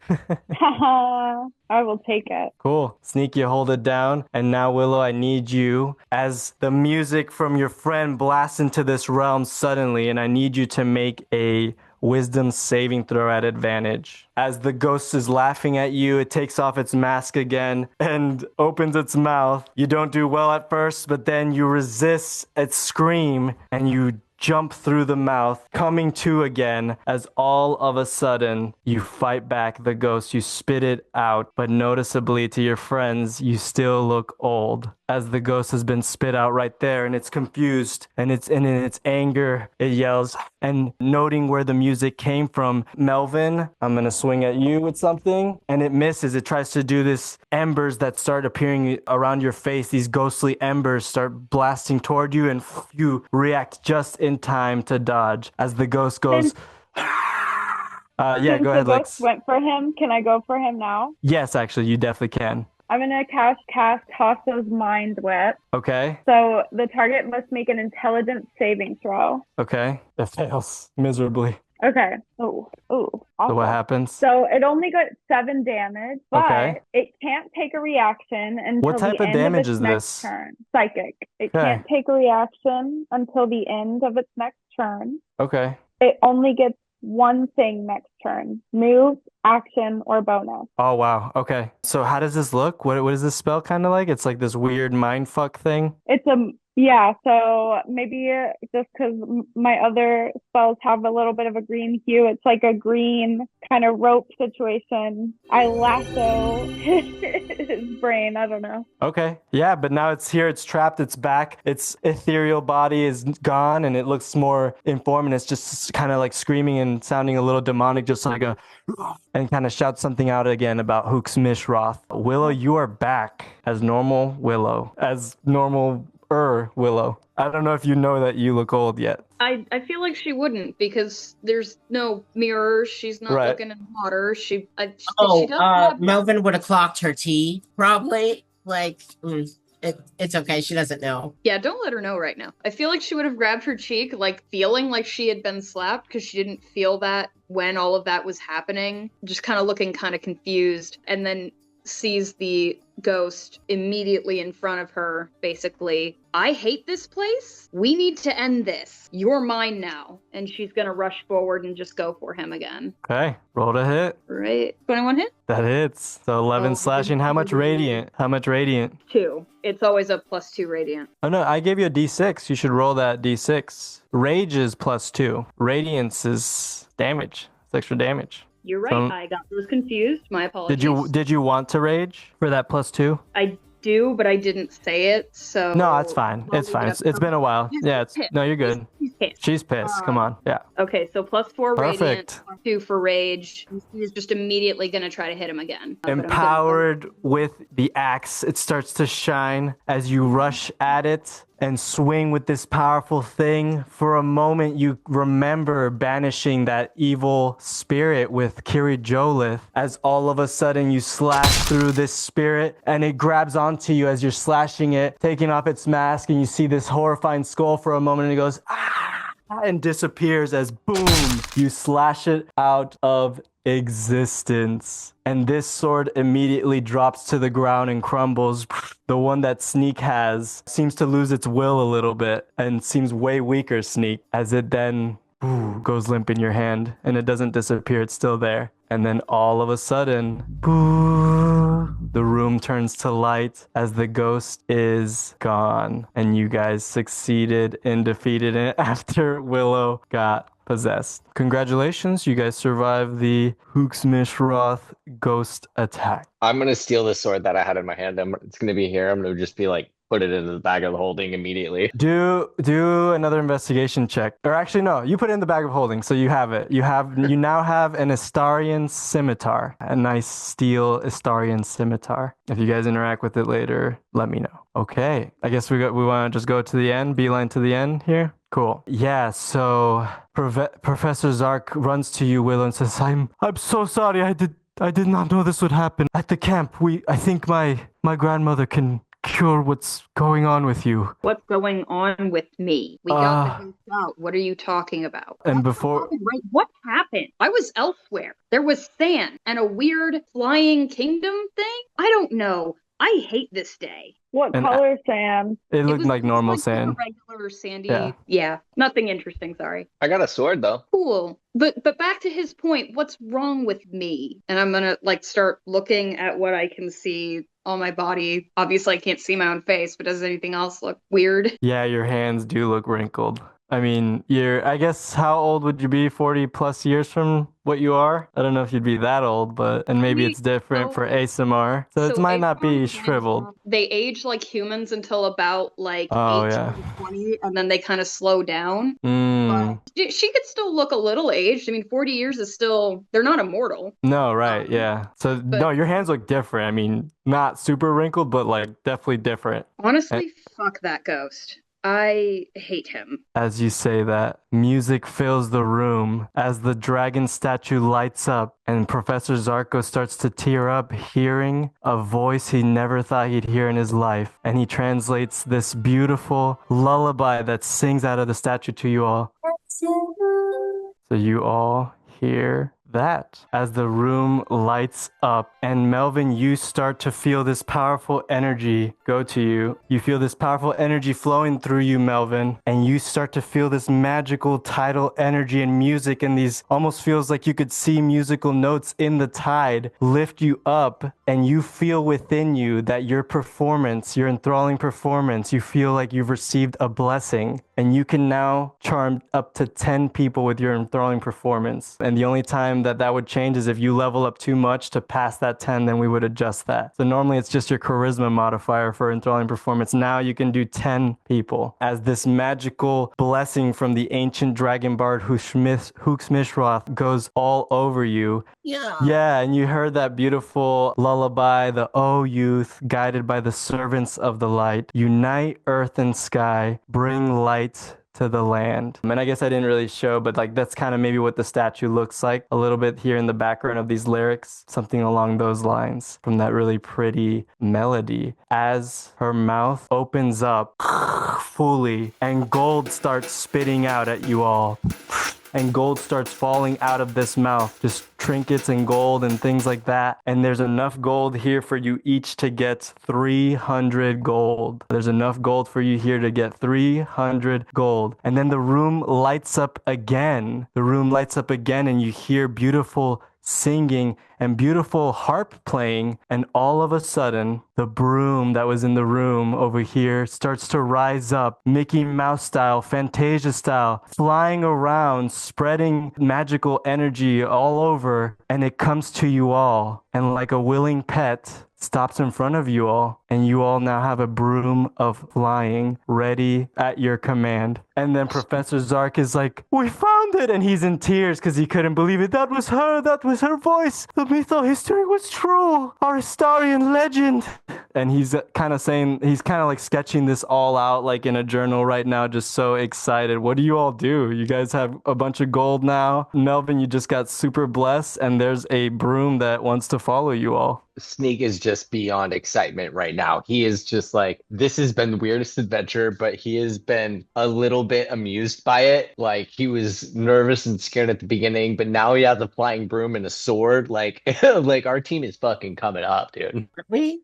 S5: I will take it.
S1: Cool. Sneak, you hold it down. And now, Willow, I need you as the music from your friend blasts into this realm suddenly, and I need you to make a wisdom saving throw at advantage. As the ghost is laughing at you, it takes off its mask again and opens its mouth. You don't do well at first, but then you resist its scream and you jump through the mouth, coming to again as all of a sudden you fight back the ghost. You spit it out, but noticeably to your friends, you still look old. As the ghost has been spit out right there and it's confused and in its anger, it yells. And noting where the music came from, Melvin, I'm going to swing at you with something and it misses. It tries to do this embers that start appearing around your face. These ghostly embers start blasting toward you and you react just in time to dodge as the ghost goes. Go ahead,
S5: The
S1: Lex.
S5: ghost went for him. Can I go for him now?
S1: Yes, actually, you definitely can.
S5: I'm going to cast Tasso's Mind Whip.
S1: Okay.
S5: So the target must make an intelligence saving throw.
S1: Okay. It fails miserably.
S5: Okay. Oh,
S1: So
S5: awful.
S1: what happens?
S5: So it only got 7 damage, but
S1: Okay.
S5: it can't take a reaction until
S1: What type
S5: the
S1: of
S5: end
S1: damage
S5: of its
S1: is
S5: next
S1: this?
S5: turn. Psychic. It
S1: Okay.
S5: can't take a reaction until the end of its next turn.
S1: Okay.
S5: It only gets one thing next turn. Move, action, or bonus.
S1: Oh, wow. Okay. So how does this look? What is this spell kind of like? It's like this weird mind fuck thing.
S5: Yeah, so maybe just because my other spells have a little bit of a green hue, it's like a green kind of rope situation. I lasso his brain. I don't know.
S1: Okay. Yeah, but now it's here, it's trapped, it's back, its ethereal body is gone, and it looks more informed, and it's just kind of like screaming and sounding a little demonic, just like a, and kind of shouts something out again about Huuks'mysh'roth. Willow, you are back as normal Willow, as normal Willow. I don't know if you know that you look old yet.
S3: I feel like she wouldn't, because there's no mirrors. She's not
S1: Right.
S3: looking in water. She doesn't have...
S4: Melvin would have clocked her tea, probably. Like, it's okay. She doesn't know.
S3: Yeah, don't let her know right now. I feel like she would have grabbed her cheek, like feeling like she had been slapped, because she didn't feel that when all of that was happening. Just kind of looking kind of confused, and then sees the ghost immediately in front of her, basically. I hate this place. We need to end this. You're mine now. And she's gonna rush forward and just go for him again.
S1: Okay, roll to hit.
S3: Right. 21 hit?
S1: That hits. So 11 slashing. How much radiant?
S3: 2. It's always a +2 radiant.
S1: Oh no, I gave you a d6. You should roll that d6. Rage is +2. Radiance is damage. It's extra damage.
S3: You're right. I got those confused. My apologies.
S1: Did you want to rage for that +2?
S3: I do, but I didn't say it, so...
S1: No, it's fine. It's fine. It's been a while. Yeah, no, you're good. She's pissed. Come on. Yeah.
S3: Okay, so +4
S1: Perfect.
S3: radiant, +2 for rage. He's just immediately going to try to hit him again.
S1: Empowered with the axe, it starts to shine as you rush at it and swing with this powerful thing. For a moment, you remember banishing that evil spirit with Kiri Jolith, as all of a sudden you slash through this spirit and it grabs onto you as you're slashing it, taking off its mask, and you see this horrifying skull for a moment, and it goes, ah, and disappears as boom, you slash it out of existence. And this sword immediately drops to the ground and crumbles. The one that Sneak has seems to lose its will a little bit and seems way weaker, Sneak, as it then goes limp in your hand, and it doesn't disappear. It's still there. And then all of a sudden, the room turns to light as the ghost is gone, and you guys succeeded in defeating it after Willow got possessed. Congratulations, you guys survived the Huuks'mysh'roth ghost attack.
S2: I'm gonna steal the sword that I had in my hand. It's gonna be here. I'm gonna just be like, put it into the bag of holding immediately.
S1: Do another investigation check. Or actually, no, you put it in the bag of holding, so you have it. You now have an Astarian scimitar, a nice steel Astarian scimitar. If you guys interact with it later, let me know. Okay, I guess we want to just go to the end, beeline to the end here. Cool. Yeah, so Professor Zark runs to you, Willow, and says, I'm so sorry. I did not know this would happen. At the camp, I think my grandmother can cure what's going on with you.
S3: What's going on with me? We got the out. What are you talking about?
S1: And before...
S3: What happened? I was elsewhere. There was sand and a weird flying kingdom thing? I don't know. I hate this day.
S5: What color sand?
S1: It looked like normal sand.
S3: Regular sandy. Yeah. Nothing interesting, sorry.
S2: I got a sword though.
S3: Cool. But back to his point, what's wrong with me? And I'm gonna start looking at what I can see on my body. Obviously I can't see my own face, but does anything else look weird?
S1: Yeah, your hands do look wrinkled. I mean, I guess, how old would you be? 40 plus years from what you are? I don't know if you'd be that old, and maybe it's different for ASMR. So it might not be shriveled.
S3: They age like humans until about 18 to 20, and then they kind of slow down. But she could still look a little aged. I mean, 40 years is still, they're not immortal.
S1: No, right, yeah. So, no, your hands look different. I mean, not super wrinkled, but definitely different.
S3: Honestly, fuck that ghost. I hate him.
S1: As you say that, music fills the room as the dragon statue lights up and Professor Zarko starts to tear up, hearing a voice he never thought he'd hear in his life. And he translates this beautiful lullaby that sings out of the statue to you all. So you all hear that, as the room lights up, and Melvin, you start to feel this powerful energy go to you. You feel this powerful energy flowing through you, Melvin, and you start to feel this magical tidal energy and music, and these almost feels like you could see musical notes in the tide lift you up, and you feel within you that your performance, your enthralling performance, you feel like you've received a blessing, and you can now charm up to 10 people with your enthralling performance. And the only time that that would change is if you level up too much to pass that 10, then we would adjust that. So normally it's just your charisma modifier for enthralling performance. Now you can do 10 people as this magical blessing from the ancient dragon bard Huuks'mysh'roth goes all over you. Yeah, and you heard that beautiful lullaby, the O youth, guided by the servants of the light. Unite earth and sky, bring light to the land. And I guess I didn't really show, but like that's kind of maybe what the statue looks like a little bit here in the background of these lyrics, something along those lines from that really pretty melody. As her mouth opens up fully and gold starts spitting out at you all. And gold starts falling out of this mouth, just trinkets and gold and things like that. And there's enough gold here for you each to get 300 gold. There's enough gold for you here to get 300 gold. And then the room lights up again. The room lights up again, and you hear beautiful singing and beautiful harp playing, and all of a sudden the broom that was in the room over here starts to rise up, Mickey Mouse style, Fantasia style, flying around, spreading magical energy all over, and it comes to you all, and like a willing pet stops in front of you all, and you all now have a broom of flying ready at your command. And then Professor Zark is like, "We found it!" And he's in tears because he couldn't believe it. That was her voice. The mytho history was true. Our Astarian legend. And he's kind of saying, he's kind of like sketching this all out like in a journal right now, just so excited. What do you all do? You guys have a bunch of gold now. Melvin, you just got super blessed, and there's a broom that wants to follow you all.
S2: Sneak is just beyond excitement right now. He is just like, this has been the weirdest adventure, but he has been a little bit amused by it. Like, he was nervous and scared at the beginning, but now he has a flying broom and a sword. Like, like our team is fucking coming up, dude.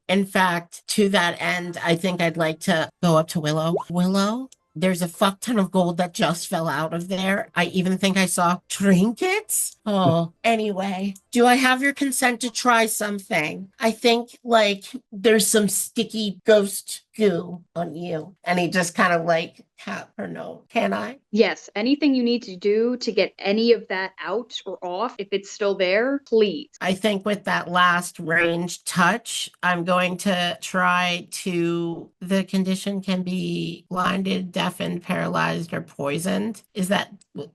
S4: In fact, to that end, I think I'd like to go up to Willow. Willow? There's a fuck ton of gold that just fell out of there. I even think I saw trinkets. Oh, anyway, do I have your consent to try something? I think like there's some sticky ghost goo on you. And he just kind of like tap her nose. Can I?
S3: Yes, anything you need to do to get any of that out or off, if it's still there, please.
S4: I think with that last range touch, I'm going to try to, the condition can be blinded, deafened, paralyzed, or poisoned.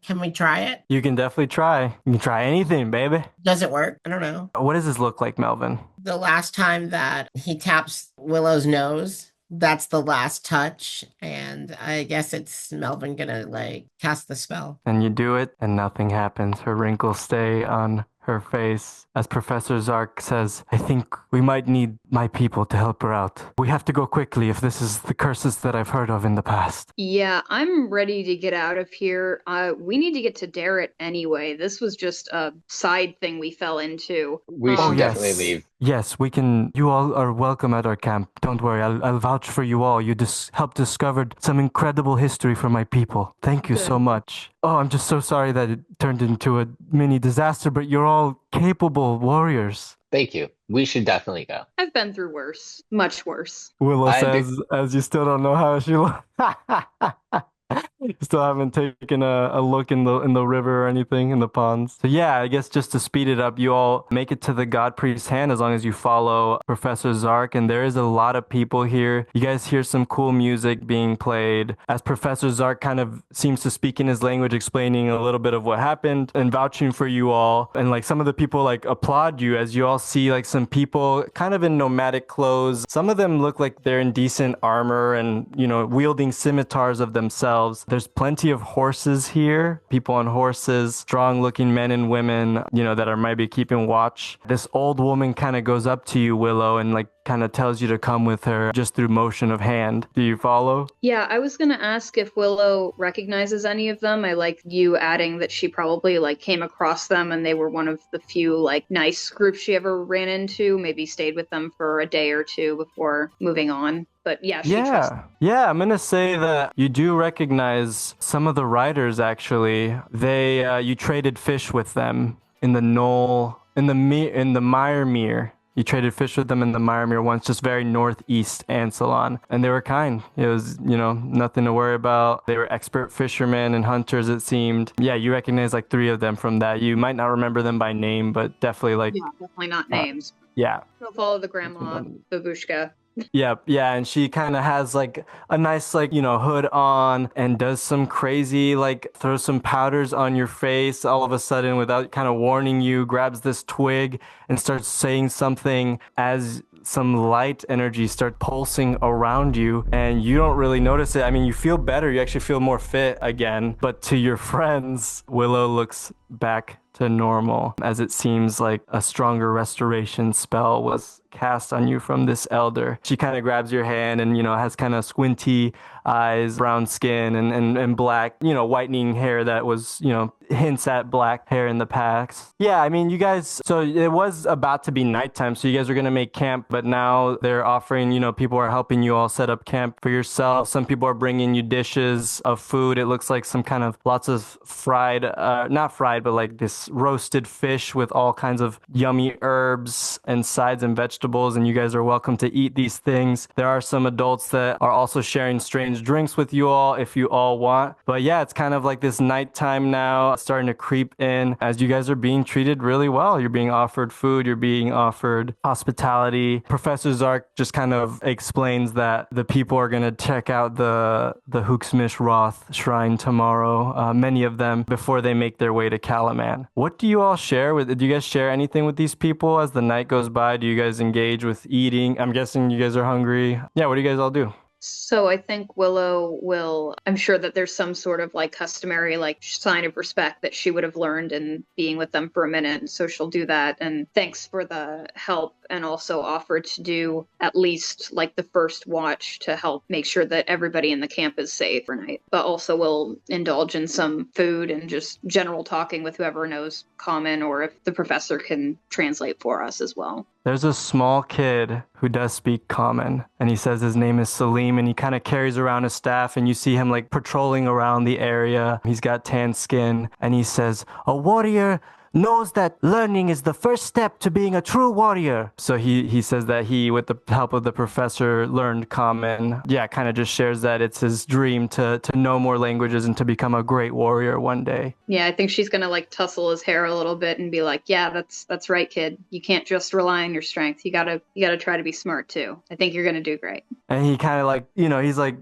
S4: Can we try it?
S1: You can definitely try. You can try anything, baby.
S4: Does it work? I don't know.
S1: What does this look like, Melvin?
S4: The last time that he taps Willow's nose, that's the last touch, and I guess it's Melvin gonna like cast the spell.
S1: And you do it, and nothing happens. Her wrinkles stay on her face as Professor Zark says, "I think we might need my people to help her out. We have to go quickly if this is the curses that I've heard of in the past."
S3: Yeah, I'm ready to get out of here. We need to get to Darrett anyway. This was just a side thing we fell into.
S2: We should definitely leave.
S1: Yes, we can. You all are welcome at our camp. Don't worry, I'll vouch for you all. You helped discover some incredible history for my people. Thank you so much. Oh, I'm just so sorry that it turned into a mini disaster, but you're all capable warriors.
S2: Thank you. We should definitely go.
S3: I've been through worse. Much worse.
S1: Willow says, as you still don't know how she looks. You still haven't taken a look in the river or anything, in the ponds. So yeah, I guess just to speed it up, you all make it to the God Priest's hand as long as you follow Professor Zark, and there is a lot of people here. You guys hear some cool music being played as Professor Zark kind of seems to speak in his language, explaining a little bit of what happened and vouching for you all. And like some of the people like applaud you as you all see like some people kind of in nomadic clothes. Some of them look like they're in decent armor and, you know, wielding scimitars of themselves. There's plenty of horses here, people on horses, strong looking men and women, you know, that are maybe keeping watch. This old woman kind of goes up to you, Willow, and like kind of tells you to come with her just through motion of hand. Do you follow?
S3: Yeah, I was gonna ask if Willow recognizes any of them. I like you adding that she probably like came across them and they were one of the few like nice groups she ever ran into, maybe stayed with them for a day or two before moving on. But yeah, she trusts.
S1: Yeah, I'm gonna say that you do recognize some of the riders actually. They you traded fish with them in the knoll in the Myremere. You traded fish with them in the Myremere once, just very northeast Ansalon. And they were kind. It was, nothing to worry about. They were expert fishermen and hunters, it seemed. Yeah, you recognize like 3 of them from that. You might not remember them by name, but definitely like...
S3: Yeah, definitely not names.
S1: Yeah.
S3: We'll follow the grandma, babushka.
S1: Yep, yeah, and she kind of has like a nice hood on and does some crazy throws some powders on your face all of a sudden without kind of warning you, grabs this twig and starts saying something as some light energy starts pulsing around you and you don't really notice it. I mean, you feel better, you actually feel more fit again, but to your friends, Willow looks back to normal as it seems like a stronger restoration spell was cast on you from this elder. She kind of grabs your hand and, has kind of squinty eyes, brown skin, and black, whitening hair that was, hints at black hair in the past. Yeah, I mean, you guys, so it was about to be nighttime, so you guys were going to make camp, but now they're offering, people are helping you all set up camp for yourself. Some people are bringing you dishes of food. It looks like some kind of lots of fried, not fried, but like this roasted fish with all kinds of yummy herbs and sides and vegetables, and you guys are welcome to eat these things. There are some adults that are also sharing strange drinks with you all if you all want. But yeah, it's kind of like this nighttime now starting to creep in as you guys are being treated really well. You're being offered food, you're being offered hospitality. Professor Zark just kind of explains that the people are going to check out the Huuks'mysh'roth shrine tomorrow, many of them, before they make their way to Calaman. What do you all share with? Do you guys share anything with these people as the night goes by? Do you guys engage with eating? I'm guessing you guys are hungry. Yeah, what do you guys all do?
S3: So I think Willow will, I'm sure that there's some sort of customary sign of respect that she would have learned in being with them for a minute. And so she'll do that. And thanks for the help, and also offer to do at least the first watch to help make sure that everybody in the camp is safe for night. But also will indulge in some food and just general talking with whoever knows common, or if the professor can translate for us as well.
S1: There's a small kid who does speak common, and he says his name is Salim, and he kind of carries around a staff, and you see him patrolling around the area. He's got tan skin, and he says, "A warrior knows that learning is the first step to being a true warrior." So he says that he, with the help of the professor, learned common. Yeah, kind of just shares that it's his dream to know more languages and to become a great warrior one day.
S3: Yeah, I think she's gonna tussle his hair a little bit and be like, "Yeah, that's right, kid. You can't just rely on your strength. You gotta try to be smart too. I think you're gonna do great."
S1: And he kind of he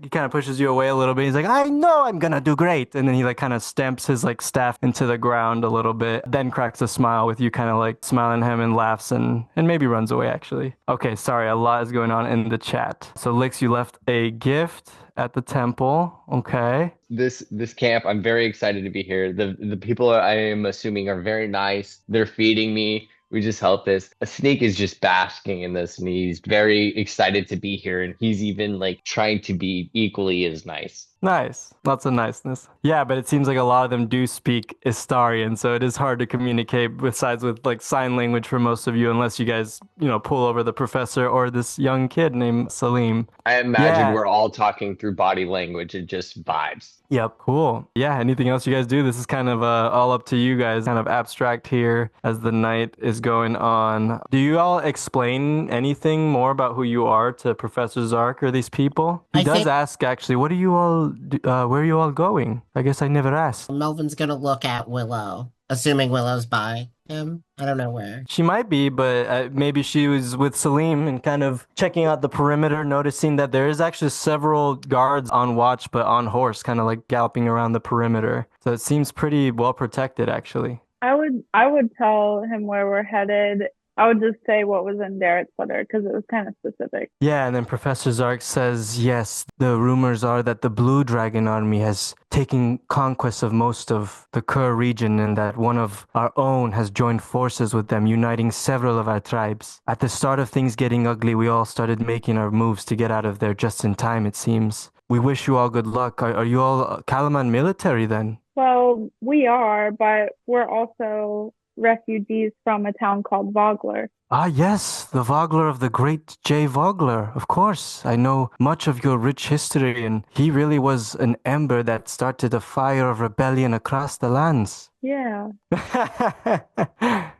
S1: kind of pushes you away a little bit. He's like, "I know I'm gonna do great." And then he kind of stamps his staff into the ground a little bit, then cracks a smile with you, kind of smiling at him, and laughs and maybe runs away actually. Okay, sorry, a lot is going on in the chat. So Lyx, you left a gift at the temple. Okay.
S2: This camp, I'm very excited to be here. The people I am assuming are very nice. They're feeding me. We just help this. A Sneak is just basking in this, and he's very excited to be here, and he's even trying to be equally as nice.
S1: Nice. Lots of niceness. Yeah, but it seems like a lot of them do speak Istarian, so it is hard to communicate besides with sign language for most of you, unless you guys, pull over the professor or this young kid named Salim.
S2: I imagine we're all talking through body language and just vibes.
S1: Yep, cool. Yeah, anything else you guys do? This is kind of all up to you guys, kind of abstract here as the night is going on. Do you all explain anything more about who you are to Professor Zark or these people? He does ask, actually, what are you all, where are you all going? I guess I never asked.
S4: Melvin's gonna look at Willow, assuming Willow's by him. I don't know where.
S1: She might be, but maybe she was with Salim and kind of checking out the perimeter, noticing that there is actually several guards on watch, but on horse, kind of galloping around the perimeter. So it seems pretty well protected, actually.
S5: I would tell him where we're headed I would just say what was in Darrett's letter because it was kind of specific.
S1: Yeah, and then Professor Zark says, yes, the rumors are that the Blue Dragon Army has taken conquest of most of the Kur region and that one of our own has joined forces with them, uniting several of our tribes. At the start of things getting ugly, we all started making our moves to get out of there just in time, it seems. We wish you all good luck. Are you all Kalaman military then?
S5: Well, we are, but we're also refugees from a town called Vogler.
S1: Ah, yes, the Vogler of the great J. Vogler. Of course, I know much of your rich history, and he really was an ember that started a fire of rebellion across the lands.
S5: Yeah.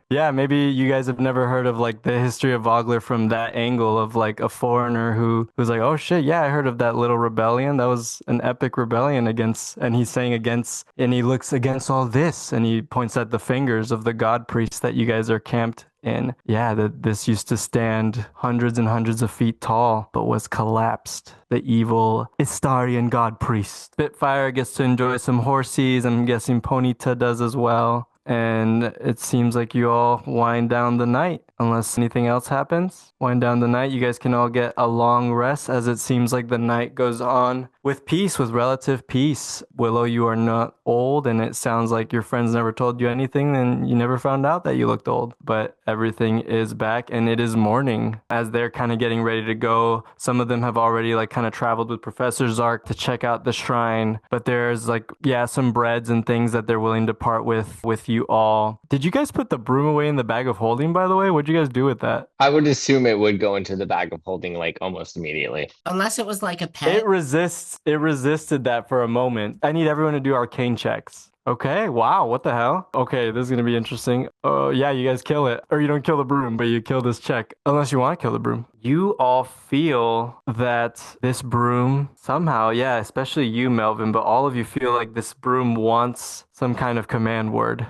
S1: Yeah, maybe you guys have never heard of like the history of Vogler from that angle of like a foreigner who's like, oh shit, yeah, I heard of that little rebellion. That was an epic rebellion against, and he's saying against, and he looks against all this, and he points at the fingers of the god priests that you guys are camped in. Yeah, that this used to stand hundreds and hundreds of feet tall, but was collapsed. The evil Istarian god priest. Spitfire gets to enjoy some horsies. I'm guessing Ponyta does as well. And it seems like you all wind down the night. Unless anything else happens, wind down the night. You guys can all get a long rest as it seems like the night goes on with peace, with relative peace. Willow, you are not old, and it sounds like your friends never told you anything, and you never found out that you looked old. But everything is back, and it is morning as they're kind of getting ready to go. Some of them have already like kind of traveled with Professor Zark to check out the shrine, but there's like, yeah, some breads and things that they're willing to part with you all. Did you guys put the broom away in the bag of holding, by the way? What'd you guys do with that?
S2: I would assume it would go into the bag of holding like almost immediately.
S4: Unless it was like a pet.
S1: It resisted that for a moment. I need everyone to do arcane checks. Okay, wow, what the hell? Okay, this is gonna be interesting. Oh, yeah, you guys kill it. Or you don't kill the broom, but you kill this check. Unless you want to kill the broom. You all feel that this broom somehow, yeah, especially you, Melvin, but all of you feel like this broom wants some kind of command word.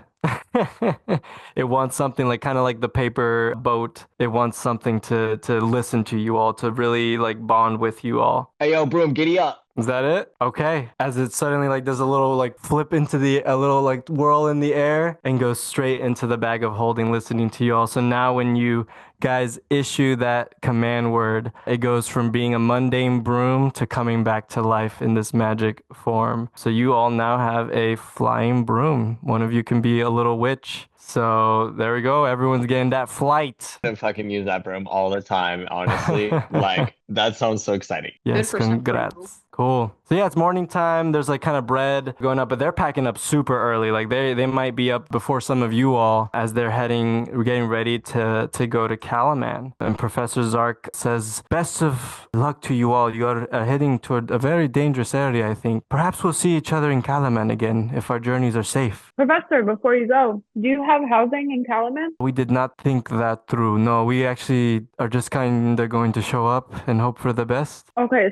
S1: It wants something like kind of like the paper boat. It wants something to listen to you all, to really like bond with you all.
S2: Hey, yo, broom, giddy up.
S1: Is that it? Okay. As it suddenly like does a little like flip into a little like whirl in the air and goes straight into the bag of holding, listening to you all. So now when you guys issue that command word, it goes from being a mundane broom to coming back to life in this magic form. So you all now have a flying broom. One of you can be a little witch. So there we go. Everyone's getting that flight.
S2: I fucking use that broom all the time, honestly. Like, that sounds so exciting.
S1: Yes,
S3: Good for some
S1: congrats.
S3: people.
S1: Cool. So yeah, it's morning time. There's like kind of bread going up, but they're packing up super early. Like they might be up before some of you all as they're getting ready to go to Kalaman. And Professor Zark says, best of luck to you all. You are heading toward a very dangerous area, I think. Perhaps we'll see each other in Kalaman again if our journeys are safe.
S5: Professor, before you go, do you have housing in Kalaman?
S1: We did not think that through. No, we actually are just kind of going to show up and hope for the best.
S5: Okay,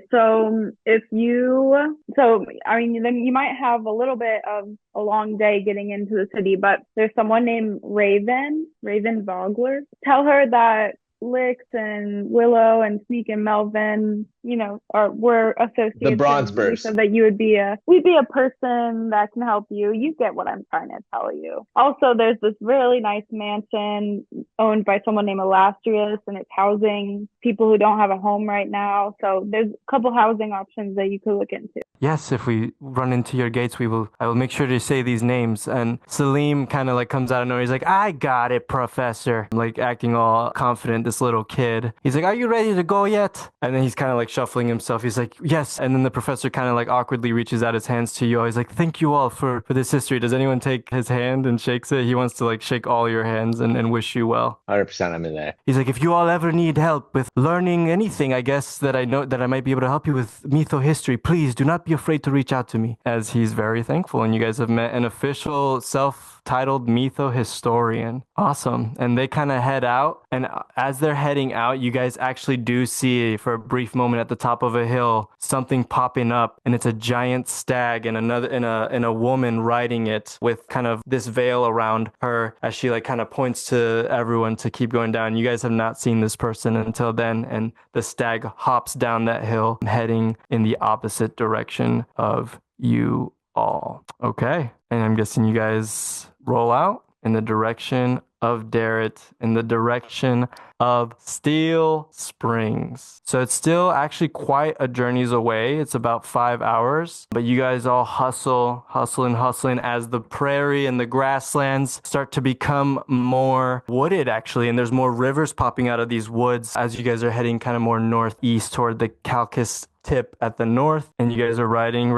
S5: I mean, then you might have a little bit of a long day getting into the city, but there's someone named Raven Vogler. Tell her that Lyx and Willow and Sneak and Melvin, we're associates.
S2: The Bronze
S5: and
S2: Burst.
S5: So that we'd be a person that can help you. You get what I'm trying to tell you. Also, there's this really nice mansion owned by someone named Ilastrius, and it's housing people who don't have a home right now. So there's a couple housing options that you could look into.
S1: Yes, if we run into your gates, I will make sure to say these names. And Salim kind of like comes out of nowhere. He's like, I got it, Professor. Like acting all confident, this little kid. He's like, are you ready to go yet? And then he's kind of like shuffling himself. He's like, yes. And then the professor kind of like awkwardly reaches out his hands to you all. He's like, thank you all for this history. Does anyone take his hand and shakes it? He wants to like shake all your hands and wish you well.
S2: 100% I'm in there.
S1: He's like, if you all ever need help with learning anything, I guess that I know that I might be able to help you with mytho history, please do not be afraid to reach out to me. As he's very thankful, and you guys have met an official self-titled mytho historian. Awesome. And they kind of head out, and as they're heading out, you guys actually do see for a brief moment at the top of a hill something popping up, and it's a giant stag and a woman riding it with kind of this veil around her as she like kind of points to everyone to keep going down. You guys have not seen this person until then, and the stag hops down that hill heading in the opposite direction of you all. Okay. And I'm guessing you guys roll out in the direction of Darrett in the direction of Steel Springs. So it's still actually quite a journey's away. It's about 5 hours, but you guys all hustling as the prairie and the grasslands start to become more wooded actually. And there's more rivers popping out of these woods as you guys are heading kind of more northeast toward the Calcus tip at the north, and you guys are riding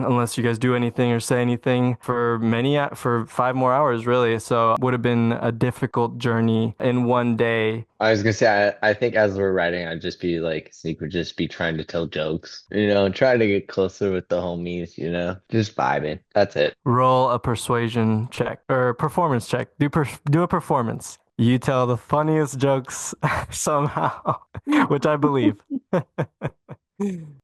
S1: unless you guys do anything or say anything for 5 more hours really. So it would have been a difficult journey in one day.
S2: I was gonna say, I think as we're riding, I'd just be like, Sneak would just be trying to tell jokes, trying to get closer with the homies, just vibing. That's it.
S1: Roll a persuasion check or performance check. Do a performance. You tell the funniest jokes somehow, which I believe.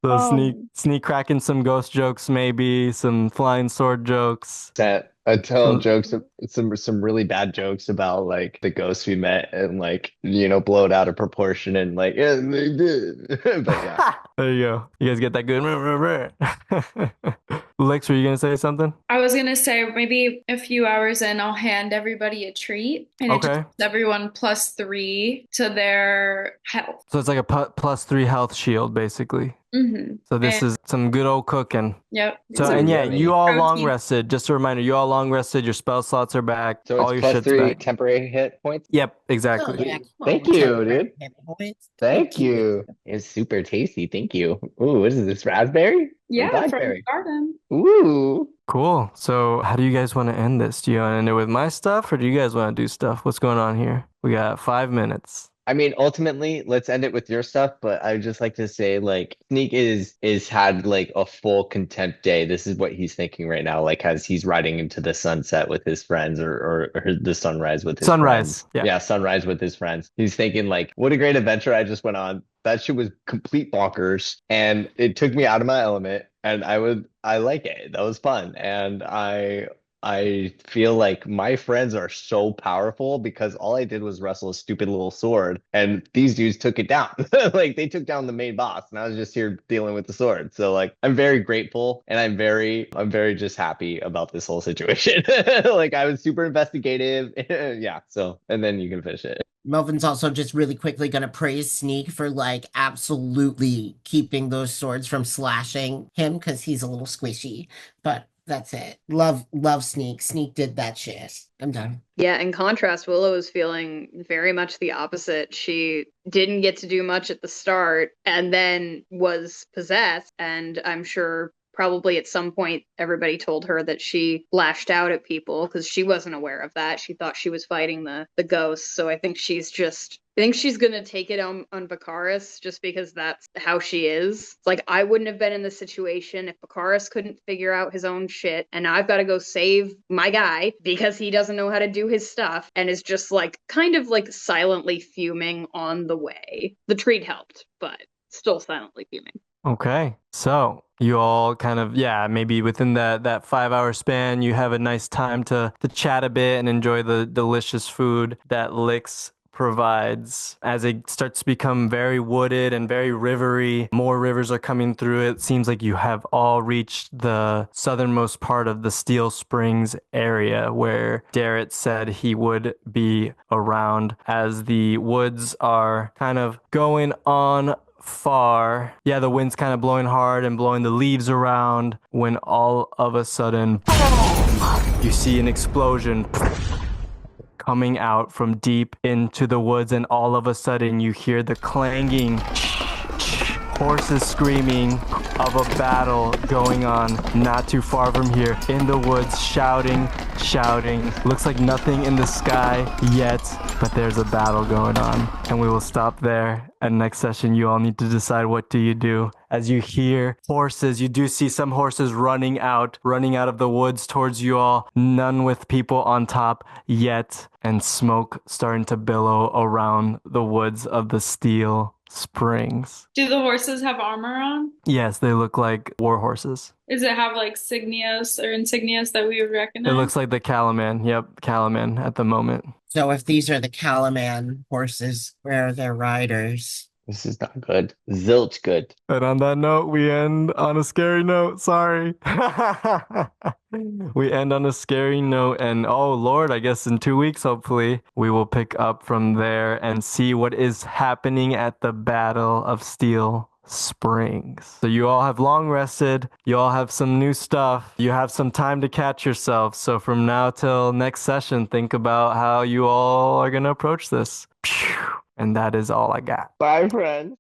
S1: So sneak cracking some ghost jokes, maybe some flying sword jokes.
S2: That I tell jokes, some really bad jokes about like the ghosts we met and like blow it out of proportion and like yeah they did. But yeah.
S1: There you go. You guys get that good. Lyx, were you gonna say something?
S6: I was gonna say maybe a few hours in, I'll hand everybody a treat, and it just gives everyone +3 to their health.
S1: So it's like a +3 health shield, basically.
S6: Mm-hmm.
S1: So this is some good old cooking.
S6: Yep.
S1: So and yeah, you all long rested. Just a reminder, you all long rested. Your spell slots are back.
S2: So
S1: all
S2: it's
S1: your shit's
S2: +3
S1: back.
S2: temporary hit points.
S1: Yep, exactly.
S4: Oh, yeah,
S2: Thank you, dude. Thank you. It's super tasty. Thank you. Ooh, what is this? Raspberry?
S6: Yeah, from the
S2: Blackberry.
S6: garden.
S2: Ooh.
S1: Cool. So how do you guys want to end this? Do you want to end it with my stuff or do you guys want to do stuff? What's going on here? We got 5 minutes.
S2: I mean, ultimately, let's end it with your stuff, but I would just like to say, like, Sneak is had like a full content day. This is what he's thinking right now, like as he's riding into the sunset with his friends or the sunrise with his
S1: sunrise.
S2: friends. Yeah, sunrise with his friends. He's thinking like, what a great adventure I just went on. That shit was complete bonkers, and it took me out of my element, and I like it. That was fun, and I feel like my friends are so powerful because all I did was wrestle a stupid little sword and these dudes took it down. Like they took down the main boss and I was just here dealing with the sword. So like I'm very grateful and I'm very just happy about this whole situation. Like I was super investigative. Yeah. So and then you can finish it.
S4: Melvin's also just really quickly going to praise Sneak for like absolutely keeping those swords from slashing him because he's a little squishy. But that's it. Love Sneak. Sneak did that shit. I'm done.
S3: Yeah, in contrast, Willow is feeling very much the opposite. She didn't get to do much at the start and then was possessed. And I'm sure probably at some point everybody told her that she lashed out at people because she wasn't aware of that. She thought she was fighting the ghosts. So I think she's going to take it on Bakaris just because that's how she is. It's like, I wouldn't have been in this situation if Bakaris couldn't figure out his own shit. And I've got to go save my guy because he doesn't know how to do his stuff and is just like kind of like silently fuming on the way. The treat helped, but still silently fuming.
S1: Okay. So you all kind of, maybe within that 5 hour span, you have a nice time to chat a bit and enjoy the delicious food that Lyx provides. As it starts to become very wooded and very rivery, more rivers are coming through. It seems like you have all reached the southernmost part of the Steel Springs area where Darrett said he would be around. As the woods are kind of going on far, the wind's kind of blowing hard and blowing the leaves around when all of a sudden, boom, you see an explosion coming out from deep into the woods, and all of a sudden you hear the clanging, horses screaming of a battle going on not too far from here in the woods, shouting. Looks like nothing in the sky yet, but there's a battle going on, and we will stop there. And next session, you all need to decide what do you do. As you hear horses, you do see some horses running out of the woods towards you all, none with people on top yet, and smoke starting to billow around the woods of the Steel Springs.
S6: Do the horses have armor on?
S1: Yes, they look like war horses.
S6: Does it have like signias or insignias that we would recognize?
S1: It looks like the Calaman. Yep, Calaman at the moment.
S4: So if these are the Calaman horses, where are their riders?
S2: This is not good. Zilch good.
S1: And on that note, we end on a scary note. Sorry. We end on a scary note. And oh, Lord, I guess in 2 weeks, hopefully, we will pick up from there and see what is happening at the Battle of Steel Springs. So you all have long rested. You all have some new stuff. You have some time to catch yourself. So from now till next session, think about how you all are going to approach this. And that is all I got.
S2: Bye, friends.